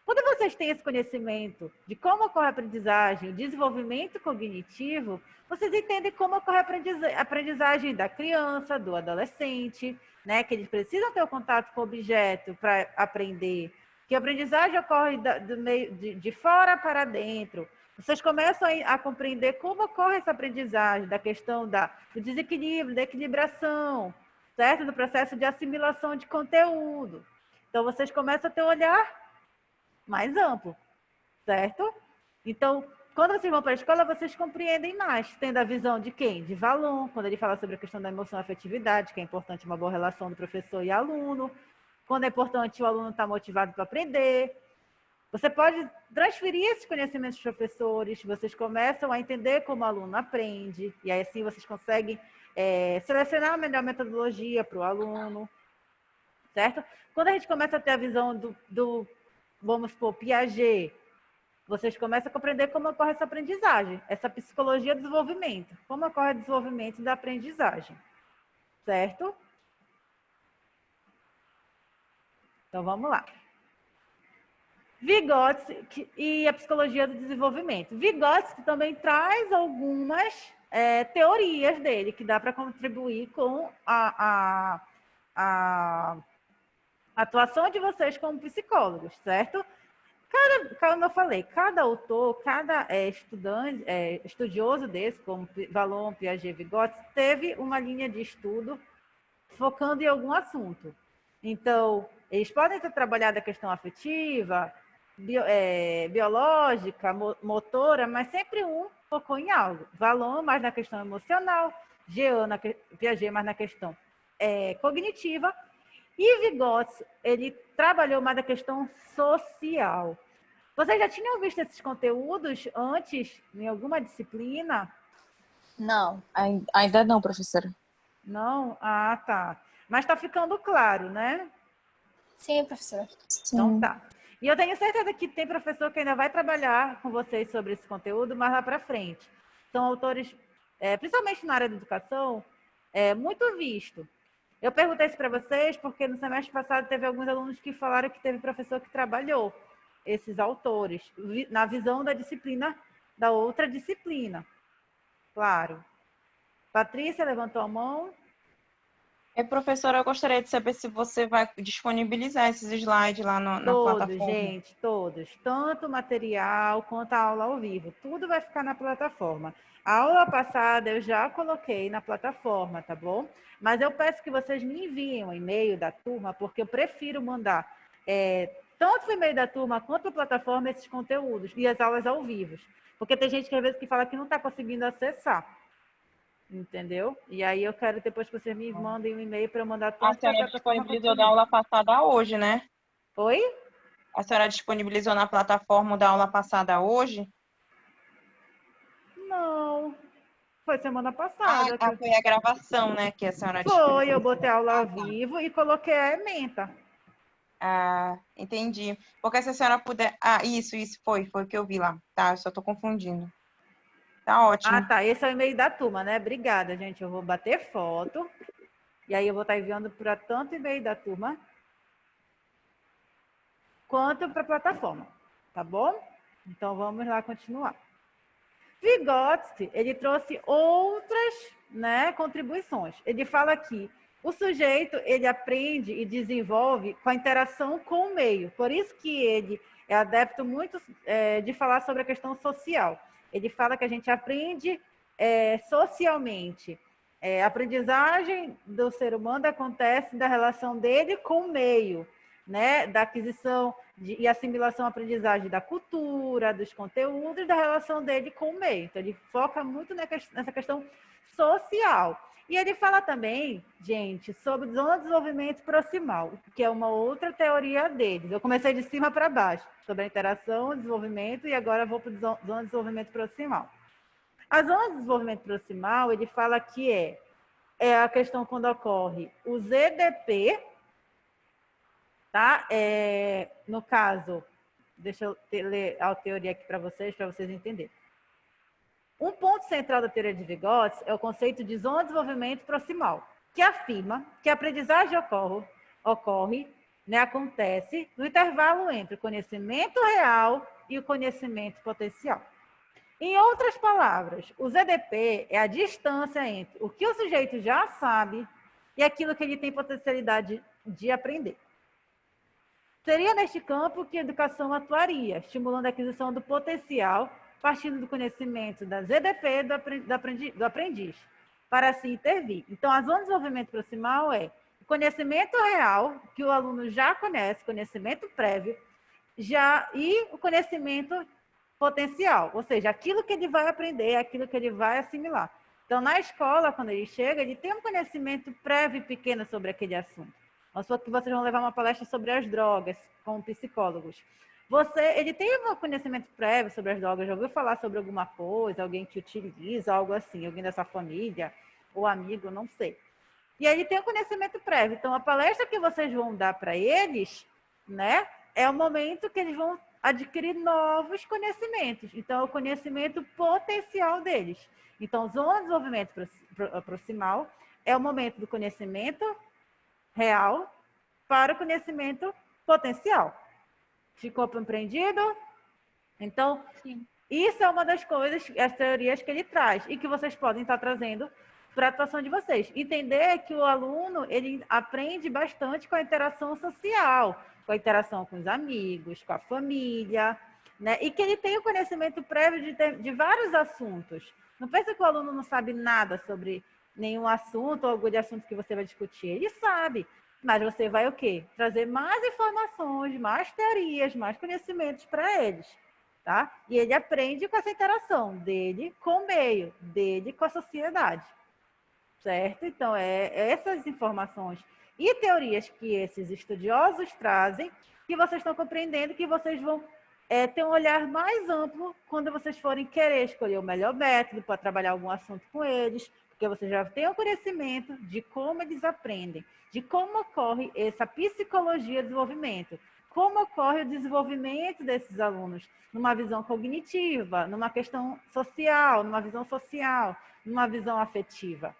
Quando vocês têm esse conhecimento de como ocorre a aprendizagem, o desenvolvimento cognitivo, vocês entendem como ocorre a aprendizagem da criança, do adolescente, né? Que eles precisam ter o contato com o objeto para aprender. Que a aprendizagem ocorre de fora para dentro. Vocês começam a compreender como ocorre essa aprendizagem, da questão do desequilíbrio, da equilibração, certo? Do processo de assimilação de conteúdo. Então, vocês começam a ter um olhar mais amplo, certo? Então, quando vocês vão para a escola, vocês compreendem mais, tendo a visão de quem? De Valon, quando ele fala sobre a questão da emoção e afetividade, que é importante uma boa relação do professor e aluno, quando é importante o aluno estar motivado para aprender. Você pode transferir esses conhecimentos dos professores, vocês começam a entender como o aluno aprende, e aí assim vocês conseguem selecionar a melhor metodologia para o aluno, certo? Quando a gente começa a ter a visão vamos supor, Piaget, vocês começam a compreender como ocorre essa aprendizagem, essa psicologia do desenvolvimento, como ocorre o desenvolvimento da aprendizagem, certo? Então, vamos lá. Vygotsky e a psicologia do desenvolvimento. Vygotsky também traz algumas teorias dele, que dá para contribuir com a atuação de vocês como psicólogos, certo? Como eu falei, cada autor, cada estudioso desse, como Valon, Piaget, Vygotsky, teve uma linha de estudo focando em algum assunto. Então, eles podem ter trabalhado a questão afetiva, biológica, motora, mas sempre um focou em algo. Valon mais na questão emocional, Piaget mais na questão cognitiva, e Vygotsky, ele trabalhou mais na questão social. Vocês já tinham visto esses conteúdos antes, em alguma disciplina? Não, ainda não, professora. Não? Ah, tá. Mas está ficando claro, né? Sim, professora. Então tá. E eu tenho certeza que tem professor que ainda vai trabalhar com vocês sobre esse conteúdo mais lá para frente. São autores, principalmente na área da educação, muito visto. Eu perguntei isso para vocês porque no semestre passado teve alguns alunos que falaram que teve professor que trabalhou esses autores na visão da disciplina, da outra disciplina. Claro. Patrícia levantou a mão. Professora, eu gostaria de saber se você vai disponibilizar esses slides lá na plataforma. Todos, gente, todos. Tanto o material quanto a aula ao vivo. Tudo vai ficar na plataforma. A aula passada eu já coloquei na plataforma, tá bom? Mas eu peço que vocês me enviem um e-mail da turma, porque eu prefiro mandar tanto o e-mail da turma quanto a plataforma esses conteúdos e as aulas ao vivo. Porque tem gente que às vezes que fala que não está conseguindo acessar. Entendeu? E aí eu quero depois que vocês me mandem um e-mail para eu mandar tudo. A senhora disponibilizou da aula passada hoje, né? Oi? A senhora disponibilizou na plataforma da aula passada hoje? Não. Foi semana passada. Foi a gravação, né? Que a senhora disponibilizou. Foi, eu botei a aula ao vivo e coloquei a ementa. Ah, entendi. Porque se a senhora puder... isso foi o que eu vi lá. Tá, eu só tô confundindo. Tá ótimo. Ah, tá. Esse é o e-mail da turma, né? Obrigada, gente. Eu vou bater foto. E aí eu vou estar enviando para tanto e-mail da turma quanto para a plataforma. Tá bom? Então vamos lá continuar. Vygotsky, ele trouxe outras, contribuições. Ele fala que o sujeito, ele aprende e desenvolve com a interação com o meio. Por isso que ele é adepto muito de falar sobre a questão social. Ele fala que a gente aprende socialmente. A aprendizagem do ser humano acontece da relação dele com o meio, né? Da aquisição e assimilação aprendizagem da cultura, dos conteúdos, da relação dele com o meio. Então, ele foca muito nessa questão social. E ele fala também, gente, sobre zona de desenvolvimento proximal, que é uma outra teoria deles. Eu comecei de cima para baixo, sobre a interação, desenvolvimento, e agora vou para a zona de desenvolvimento proximal. A zona de desenvolvimento proximal, ele fala que é a questão quando ocorre o ZDP, tá? No caso, deixa eu ler a teoria aqui para vocês entenderem. Um ponto central da teoria de Vygotsky é o conceito de zona de desenvolvimento proximal, que afirma que a aprendizagem acontece no intervalo entre o conhecimento real e o conhecimento potencial. Em outras palavras, o ZDP é a distância entre o que o sujeito já sabe e aquilo que ele tem potencialidade de aprender. Seria neste campo que a educação atuaria, estimulando a aquisição do potencial partindo do conhecimento da ZDP do aprendiz, para assim intervir. Então, a zona de desenvolvimento proximal é o conhecimento real, que o aluno já conhece, conhecimento prévio, e o conhecimento potencial, ou seja, aquilo que ele vai aprender, aquilo que ele vai assimilar. Então, na escola, quando ele chega, ele tem um conhecimento prévio e pequeno sobre aquele assunto. Vamos supor que vocês vão levar uma palestra sobre as drogas, como psicólogos. Ele tem um conhecimento prévio sobre as drogas, já ouviu falar sobre alguma coisa, alguém que utiliza, algo assim, alguém da sua família, ou amigo, não sei. E aí ele tem um conhecimento prévio. Então, a palestra que vocês vão dar para eles, né, é o momento que eles vão adquirir novos conhecimentos. Então, é o conhecimento potencial deles. Então, zona de desenvolvimento proximal é o momento do conhecimento real para o conhecimento potencial. Ficou compreendido? Então, sim, isso é uma das coisas, as teorias que ele traz e que vocês podem estar trazendo para a atuação de vocês. Entender que o aluno, ele aprende bastante com a interação social, com a interação com os amigos, com a família, né? E que ele tem o conhecimento prévio de vários assuntos. Não pensa que o aluno não sabe nada sobre nenhum assunto ou algum de assunto que você vai discutir. Ele sabe. Mas você vai o quê? Trazer mais informações, mais teorias, mais conhecimentos para eles, tá? E ele aprende com essa interação dele com o meio, dele com a sociedade, certo? Então, essas informações e teorias que esses estudiosos trazem, que vocês estão compreendendo, que vocês vão ter um olhar mais amplo quando vocês forem querer escolher o melhor método para trabalhar algum assunto com eles, porque você já tem o conhecimento de como eles aprendem, de como ocorre essa psicologia de desenvolvimento, como ocorre o desenvolvimento desses alunos numa visão cognitiva, numa questão social, numa visão social, numa visão afetiva,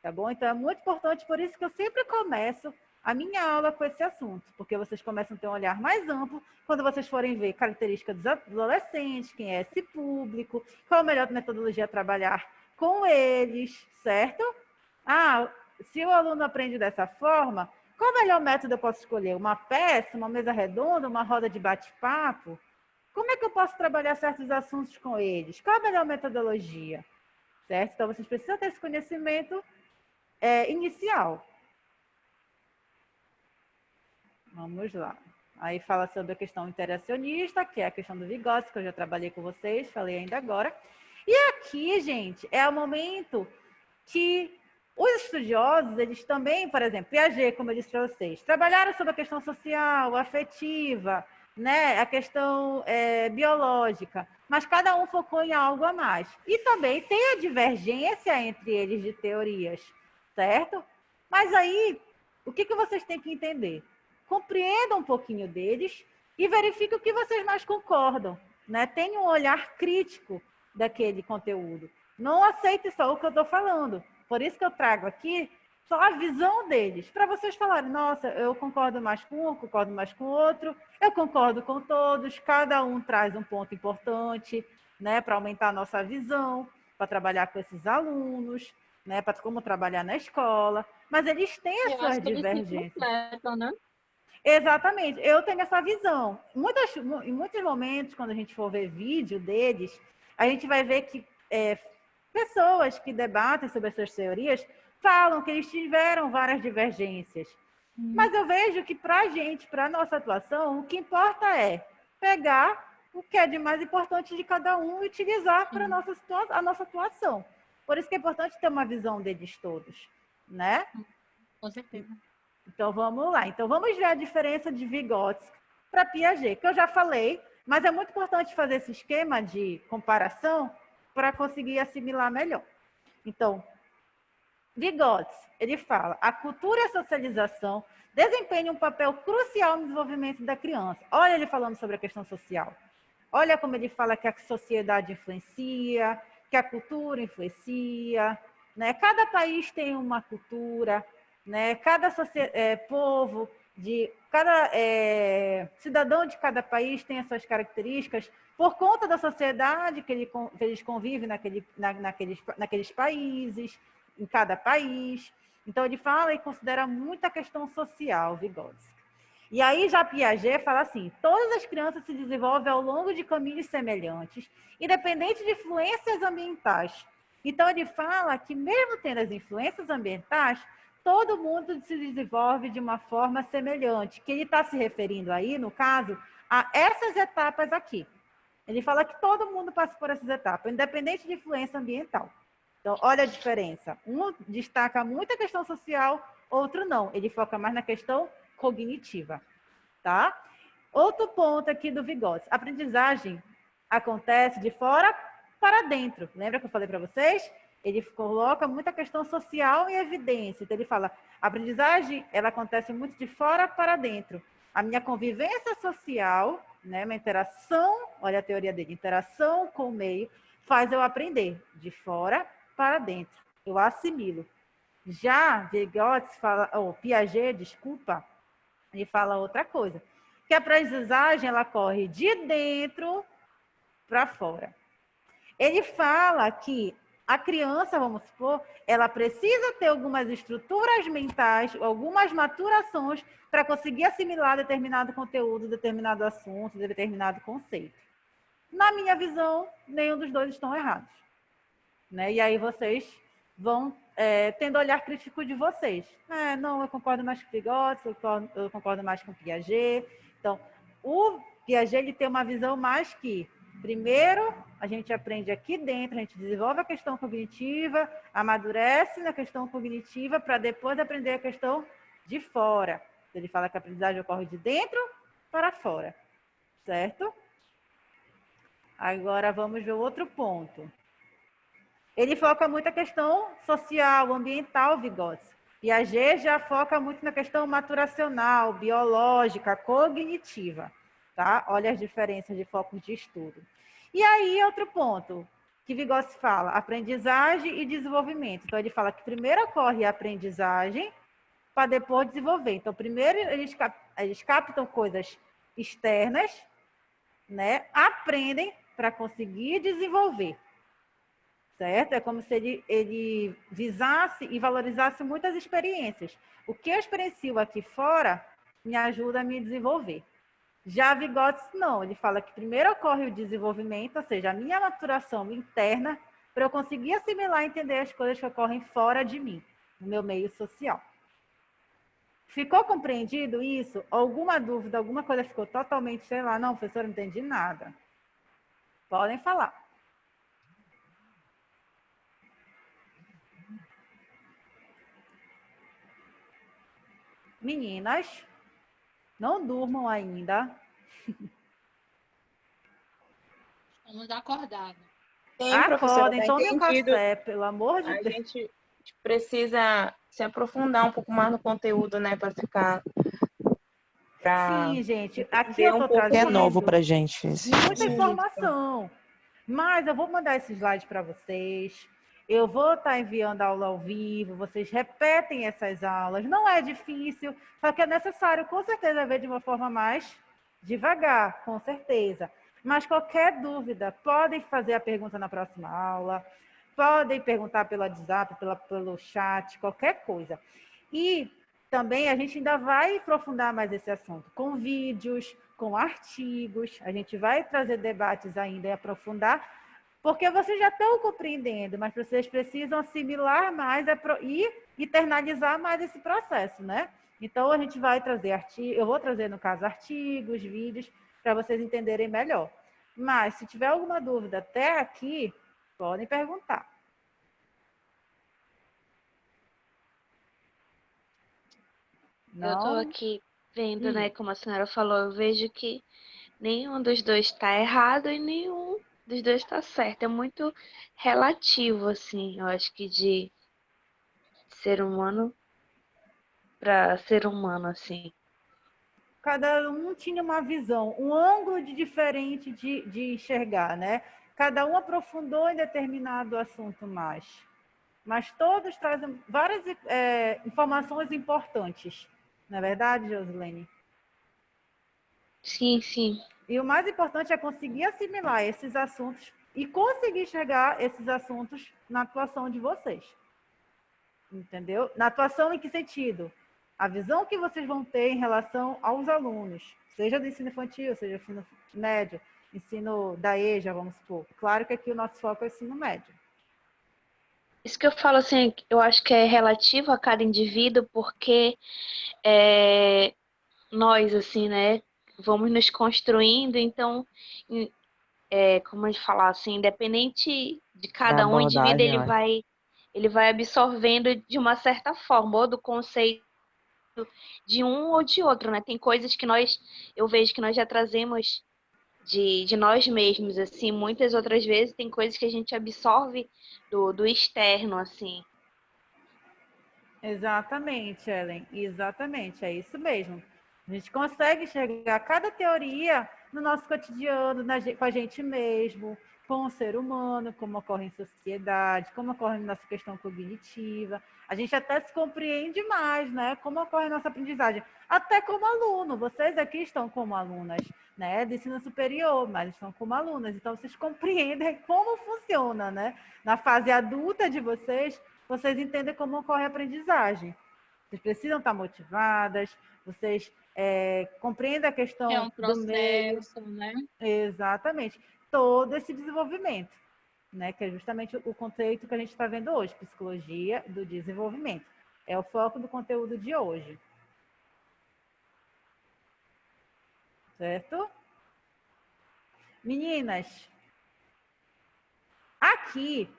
tá bom? Então, é muito importante, por isso que eu sempre começo a minha aula com esse assunto, porque vocês começam a ter um olhar mais amplo quando vocês forem ver características dos adolescentes, quem é esse público, qual a melhor metodologia a trabalhar com eles, certo? Se o aluno aprende dessa forma, qual o melhor método eu posso escolher? Uma peça, uma mesa redonda, uma roda de bate-papo? Como é que eu posso trabalhar certos assuntos com eles? Qual a melhor metodologia? Certo? Então, vocês precisam ter esse conhecimento inicial. Vamos lá. Aí fala sobre a questão interacionista, que é a questão do Vygotsky, que eu já trabalhei com vocês, falei ainda agora. E aqui, gente, é o momento que os estudiosos, eles também, por exemplo, Piaget, como eu disse para vocês, trabalharam sobre a questão social, afetiva, né, a questão biológica, mas cada um focou em algo a mais. E também tem a divergência entre eles de teorias, certo? Mas aí, o que vocês têm que entender? Compreendam um pouquinho deles e verifiquem o que vocês mais concordam, né? Tenham um olhar crítico daquele conteúdo. Não aceite só o que eu estou falando. Por isso que eu trago aqui só a visão deles, para vocês falarem, nossa, eu concordo mais com um, concordo mais com o outro, eu concordo com todos, cada um traz um ponto importante, né, para aumentar a nossa visão, para trabalhar com esses alunos, né, para como trabalhar na escola, mas eles têm as suas divergências. Completam, né? Exatamente, eu tenho essa visão. Em muitos momentos, quando a gente for ver vídeo deles, a gente vai ver que pessoas que debatem sobre as suas teorias falam que eles tiveram várias divergências. Mas eu vejo que para a gente, para a nossa atuação, o que importa é pegar o que é de mais importante de cada um e utilizar para a nossa atuação. Por isso que é importante ter uma visão deles todos, né? Com certeza. Então, vamos lá. Então, vamos ver a diferença de Vygotsky para Piaget, que eu já falei, mas é muito importante fazer esse esquema de comparação para conseguir assimilar melhor. Então, Vygotsky, ele fala, a cultura e a socialização desempenham um papel crucial no desenvolvimento da criança. Olha ele falando sobre a questão social. Olha como ele fala que a sociedade influencia, que a cultura influencia, né? Cada país tem uma cultura, né? Cada povo, cada cidadão de cada país tem as suas características por conta da sociedade que eles convivem naqueles países, em cada país. Então, ele fala e considera muita questão social, Vygotsky. E aí, já Piaget fala assim, todas as crianças se desenvolvem ao longo de caminhos semelhantes, independente de influências ambientais. Então, ele fala que mesmo tendo as influências ambientais, todo mundo se desenvolve de uma forma semelhante. Que ele está se referindo aí, no caso, a essas etapas aqui. Ele fala que todo mundo passa por essas etapas, independente de influência ambiental. Então, olha a diferença. Um destaca muito a questão social, outro não. Ele foca mais na questão cognitiva, tá? Outro ponto aqui do Vygotsky. Aprendizagem acontece de fora para dentro. Lembra que eu falei para vocês? Ele coloca muita questão social em evidência. Então, ele fala, a aprendizagem, ela acontece muito de fora para dentro. A minha convivência social, né, uma interação, olha a teoria dele, interação com o meio, faz eu aprender de fora para dentro. Eu assimilo. Já Vygotsky fala, Piaget, desculpa, ele fala outra coisa. Que a aprendizagem, ela corre de dentro para fora. Ele fala que a criança, vamos supor, ela precisa ter algumas estruturas mentais, algumas maturações para conseguir assimilar determinado conteúdo, determinado assunto, determinado conceito. Na minha visão, nenhum dos dois estão errados. Né? E aí vocês vão tendo olhar crítico de vocês. Não, eu concordo mais com Vygotsky, eu concordo mais com Piaget. Então, o Piaget ele tem uma visão mais que, primeiro, a gente aprende aqui dentro, a gente desenvolve a questão cognitiva, amadurece na questão cognitiva para depois aprender a questão de fora. Ele fala que a aprendizagem ocorre de dentro para fora, certo? Agora vamos ver o outro ponto. Ele foca muito a questão social, ambiental, Vygotsky. Piaget já foca muito na questão maturacional, biológica, cognitiva. Tá? Olha as diferenças de focos de estudo. E aí, outro ponto que Vygotsky fala, aprendizagem e desenvolvimento. Então, ele fala que primeiro ocorre a aprendizagem para depois desenvolver. Então, primeiro eles captam coisas externas, né? Aprendem para conseguir desenvolver. Certo? É como se ele visasse e valorizasse muitas experiências. O que eu experiencio aqui fora me ajuda a me desenvolver. Já Vygotsky não, ele fala que primeiro ocorre o desenvolvimento, ou seja, a minha maturação interna, para eu conseguir assimilar e entender as coisas que ocorrem fora de mim, no meu meio social. Ficou compreendido isso? Alguma dúvida, alguma coisa ficou totalmente, sei lá, não, professor, não entendi nada. Podem falar. Meninas, não durmam ainda. Estamos acordados. Sim, professora, Acordem, tomem um café, pelo amor de Deus. A gente precisa se aprofundar um pouco mais no conteúdo, né, para ficar... Sim, gente, aqui eu estou É trazendo novo para gente. muita informação. Mas eu vou mandar esse slide para vocês. Eu vou estar enviando aula ao vivo, vocês repetem essas aulas. Não é difícil, só que é necessário, com certeza, ver de uma forma mais devagar, com certeza. Mas qualquer dúvida, podem fazer a pergunta na próxima aula, podem perguntar pelo WhatsApp, pelo chat, qualquer coisa. E também a gente ainda vai aprofundar mais esse assunto, com vídeos, com artigos. A gente vai trazer debates ainda e aprofundar, porque vocês já estão compreendendo, mas vocês precisam assimilar mais e internalizar mais esse processo, né? Então, a gente vai trazer artigos, eu vou trazer, no caso, artigos, vídeos, para vocês entenderem melhor. Mas, se tiver alguma dúvida até aqui, podem perguntar. Não? Eu estou aqui vendo, né, como a senhora falou, eu vejo que nenhum dos dois está errado e nenhum dos dois está certo. É muito relativo, assim, eu acho que de ser humano para ser humano, assim. Cada um tinha uma visão, um ângulo diferente de enxergar, né? Cada um aprofundou em determinado assunto mais. Mas todos trazem várias informações importantes. Não é verdade, Josilene? Sim, sim. E o mais importante é conseguir assimilar esses assuntos e conseguir enxergar esses assuntos na atuação de vocês. Entendeu? Na atuação em que sentido? A visão que vocês vão ter em relação aos alunos, seja do ensino infantil, seja do ensino médio, ensino da EJA, vamos supor. Claro que aqui o nosso foco é o ensino médio. Isso que eu falo, assim, eu acho que é relativo a cada indivíduo, porque nós, assim, né, vamos nos construindo, então, como a gente falar assim, independente de Da cada um indivíduo, abordagem, eu acho. ele vai absorvendo de uma certa forma, ou do conceito de um ou de outro, né? Tem coisas que eu vejo que nós já trazemos de nós mesmos, assim, muitas outras vezes tem coisas que a gente absorve do externo, assim. Exatamente, Ellen. Exatamente, é isso mesmo. A gente consegue enxergar cada teoria no nosso cotidiano, com a gente mesmo, com o ser humano, como ocorre em sociedade, como ocorre na nossa questão cognitiva. A gente até se compreende mais, né? Como ocorre a nossa aprendizagem. Até como aluno. Vocês aqui estão como alunas, né? Do ensino superior, mas estão como alunas. Então, vocês compreendem como funciona, né? Na fase adulta de vocês entendem como ocorre a aprendizagem. Vocês precisam estar motivadas, vocês compreendem a É questão um do meio. processo, né? Exatamente. Todo esse desenvolvimento, né? Que é justamente o conceito que a gente está vendo hoje, psicologia do desenvolvimento. É o foco do conteúdo de hoje. Certo? Meninas, aqui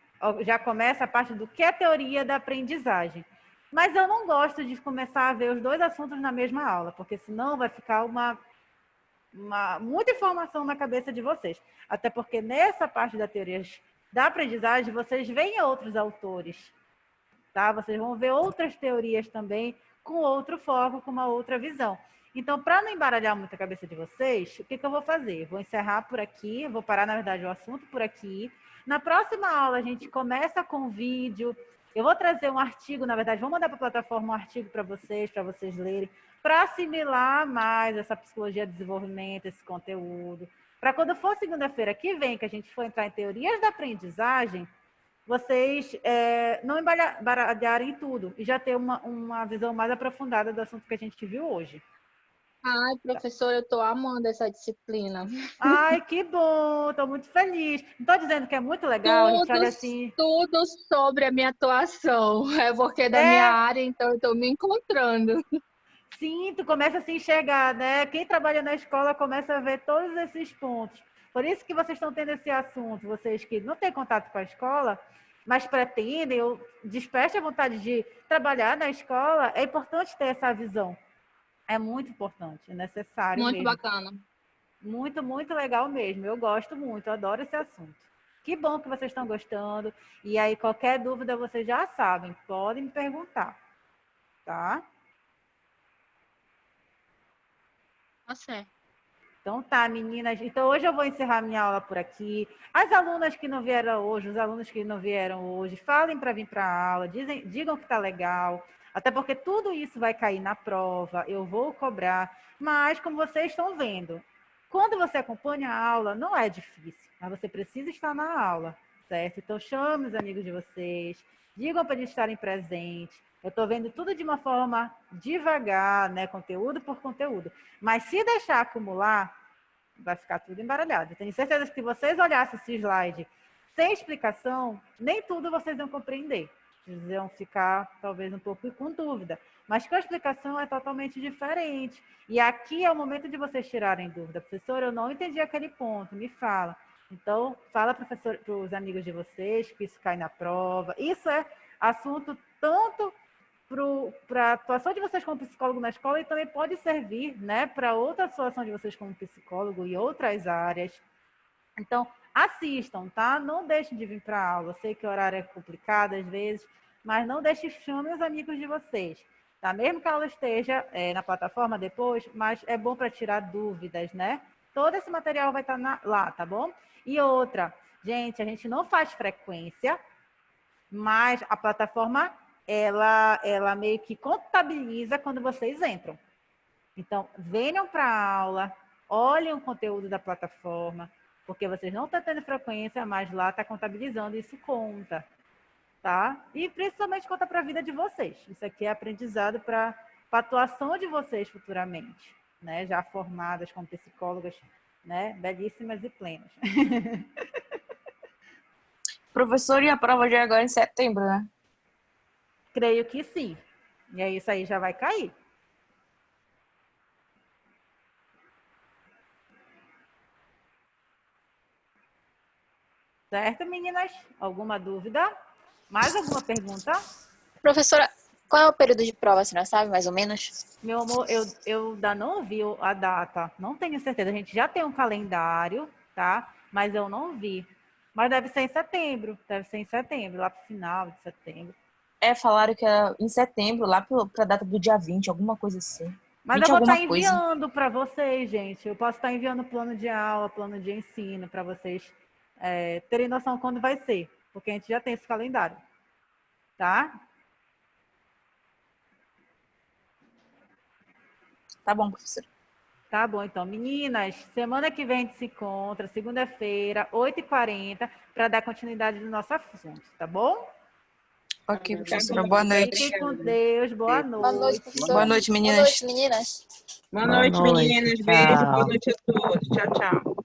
já começa a parte do que é teoria da aprendizagem. Mas eu não gosto de começar a ver os dois assuntos na mesma aula, porque senão vai ficar muita informação na cabeça de vocês. Até porque nessa parte da teoria da aprendizagem, vocês veem outros autores, tá? Vocês vão ver outras teorias também, com outro foco, com uma outra visão. Então, para não embaralhar muito a cabeça de vocês, o que eu vou fazer? Vou encerrar por aqui, vou parar, na verdade, o assunto por aqui. Na próxima aula, a gente começa com vídeo. Eu vou trazer um artigo, na verdade, vou mandar para a plataforma um artigo para vocês lerem, para assimilar mais essa psicologia de desenvolvimento, esse conteúdo. Para quando for segunda-feira que vem, que a gente for entrar em teorias da aprendizagem, vocês não embaralharem tudo e já ter uma visão mais aprofundada do assunto que a gente viu hoje. Ai, professora, eu estou amando essa disciplina. Ai, que bom, estou muito feliz. Não estou dizendo que é muito legal, a gente olha assim... Tudo sobre a minha atuação. É porque é da minha área, então eu estou me encontrando. Sim, tu começa a se enxergar, né? Quem trabalha na escola começa a ver todos esses pontos. Por isso que vocês estão tendo esse assunto, vocês que não têm contato com a escola, mas pretendem ou despertam a vontade de trabalhar na escola, é importante ter essa visão. É muito importante, é necessário muito mesmo. Muito bacana. Muito, muito legal mesmo. Eu gosto muito, eu adoro esse assunto. Que bom que vocês estão gostando. E aí, qualquer dúvida, vocês já sabem, podem me perguntar, tá? Tá certo. Então tá, meninas. Então hoje eu vou encerrar minha aula por aqui. As alunas que não vieram hoje, os alunos que não vieram hoje, falem para vir para a aula, digam que tá legal. Até porque tudo isso vai cair na prova, eu vou cobrar. Mas como vocês estão vendo, quando você acompanha a aula, não é difícil, mas você precisa estar na aula, certo? Então chame os amigos de vocês, digam para eles estarem presentes. Eu estou vendo tudo de uma forma devagar, né? Conteúdo por conteúdo. Mas se deixar acumular, vai ficar tudo embaralhado. Eu tenho certeza que se vocês olhassem esse slide sem explicação, nem tudo vocês vão compreender. Vocês vão ficar, talvez, um pouco com dúvida. Mas com a explicação é totalmente diferente. E aqui é o momento de vocês tirarem dúvida. Professor, eu não entendi aquele ponto, me fala. Então, fala, professor, para os amigos de vocês, que isso cai na prova. Isso é assunto tanto para a atuação de vocês como psicólogo na escola e também pode servir, né, para outra atuação de vocês como psicólogo e outras áreas. Então, assistam, tá? Não deixem de vir para a aula. Eu sei que o horário é complicado às vezes, mas não deixem, chame os amigos de vocês, tá? Mesmo que a aula esteja na plataforma depois, mas é bom para tirar dúvidas, né? Todo esse material vai estar lá, tá bom? E outra, gente, a gente não faz frequência, mas a plataforma ela meio que contabiliza quando vocês entram. Então, venham para a aula, olhem o conteúdo da plataforma, porque vocês não estão tendo frequência, mas lá está contabilizando, isso conta, tá? E principalmente conta para a vida de vocês. Isso aqui é aprendizado para a atuação de vocês futuramente, né? Já formadas como psicólogas, né? Belíssimas e plenas. Professor, e a prova de agora em setembro, né? Creio que sim. E aí isso aí já vai cair. Certo, meninas? Alguma dúvida? Mais alguma pergunta? Professora, qual é o período de prova, a senhora sabe, mais ou menos? Meu amor, eu ainda não vi a data. Não tenho certeza. A gente já tem um calendário, tá? Mas eu não vi. Mas deve ser em setembro. Deve ser em setembro, lá pro final de setembro. Falaram que é em setembro, lá pra data do dia 20, alguma coisa assim. Mas 20 eu vou estar alguma coisa. enviando para vocês, gente. Eu posso estar enviando plano de aula, plano de ensino, para vocês terem noção quando vai ser. Porque a gente já tem esse calendário. Tá? Tá bom, professora. Tá bom, então. Meninas, semana que vem a gente se encontra, segunda-feira, 8h40, para dar continuidade no nosso assunto, tá bom? Ok, professora. Boa noite. Fiquem com Deus. Boa noite. Boa noite, professora. Boa noite, meninas. Boa noite, meninas. Boa noite, meninas. Beijo. Boa noite a todos. Tchau, tchau.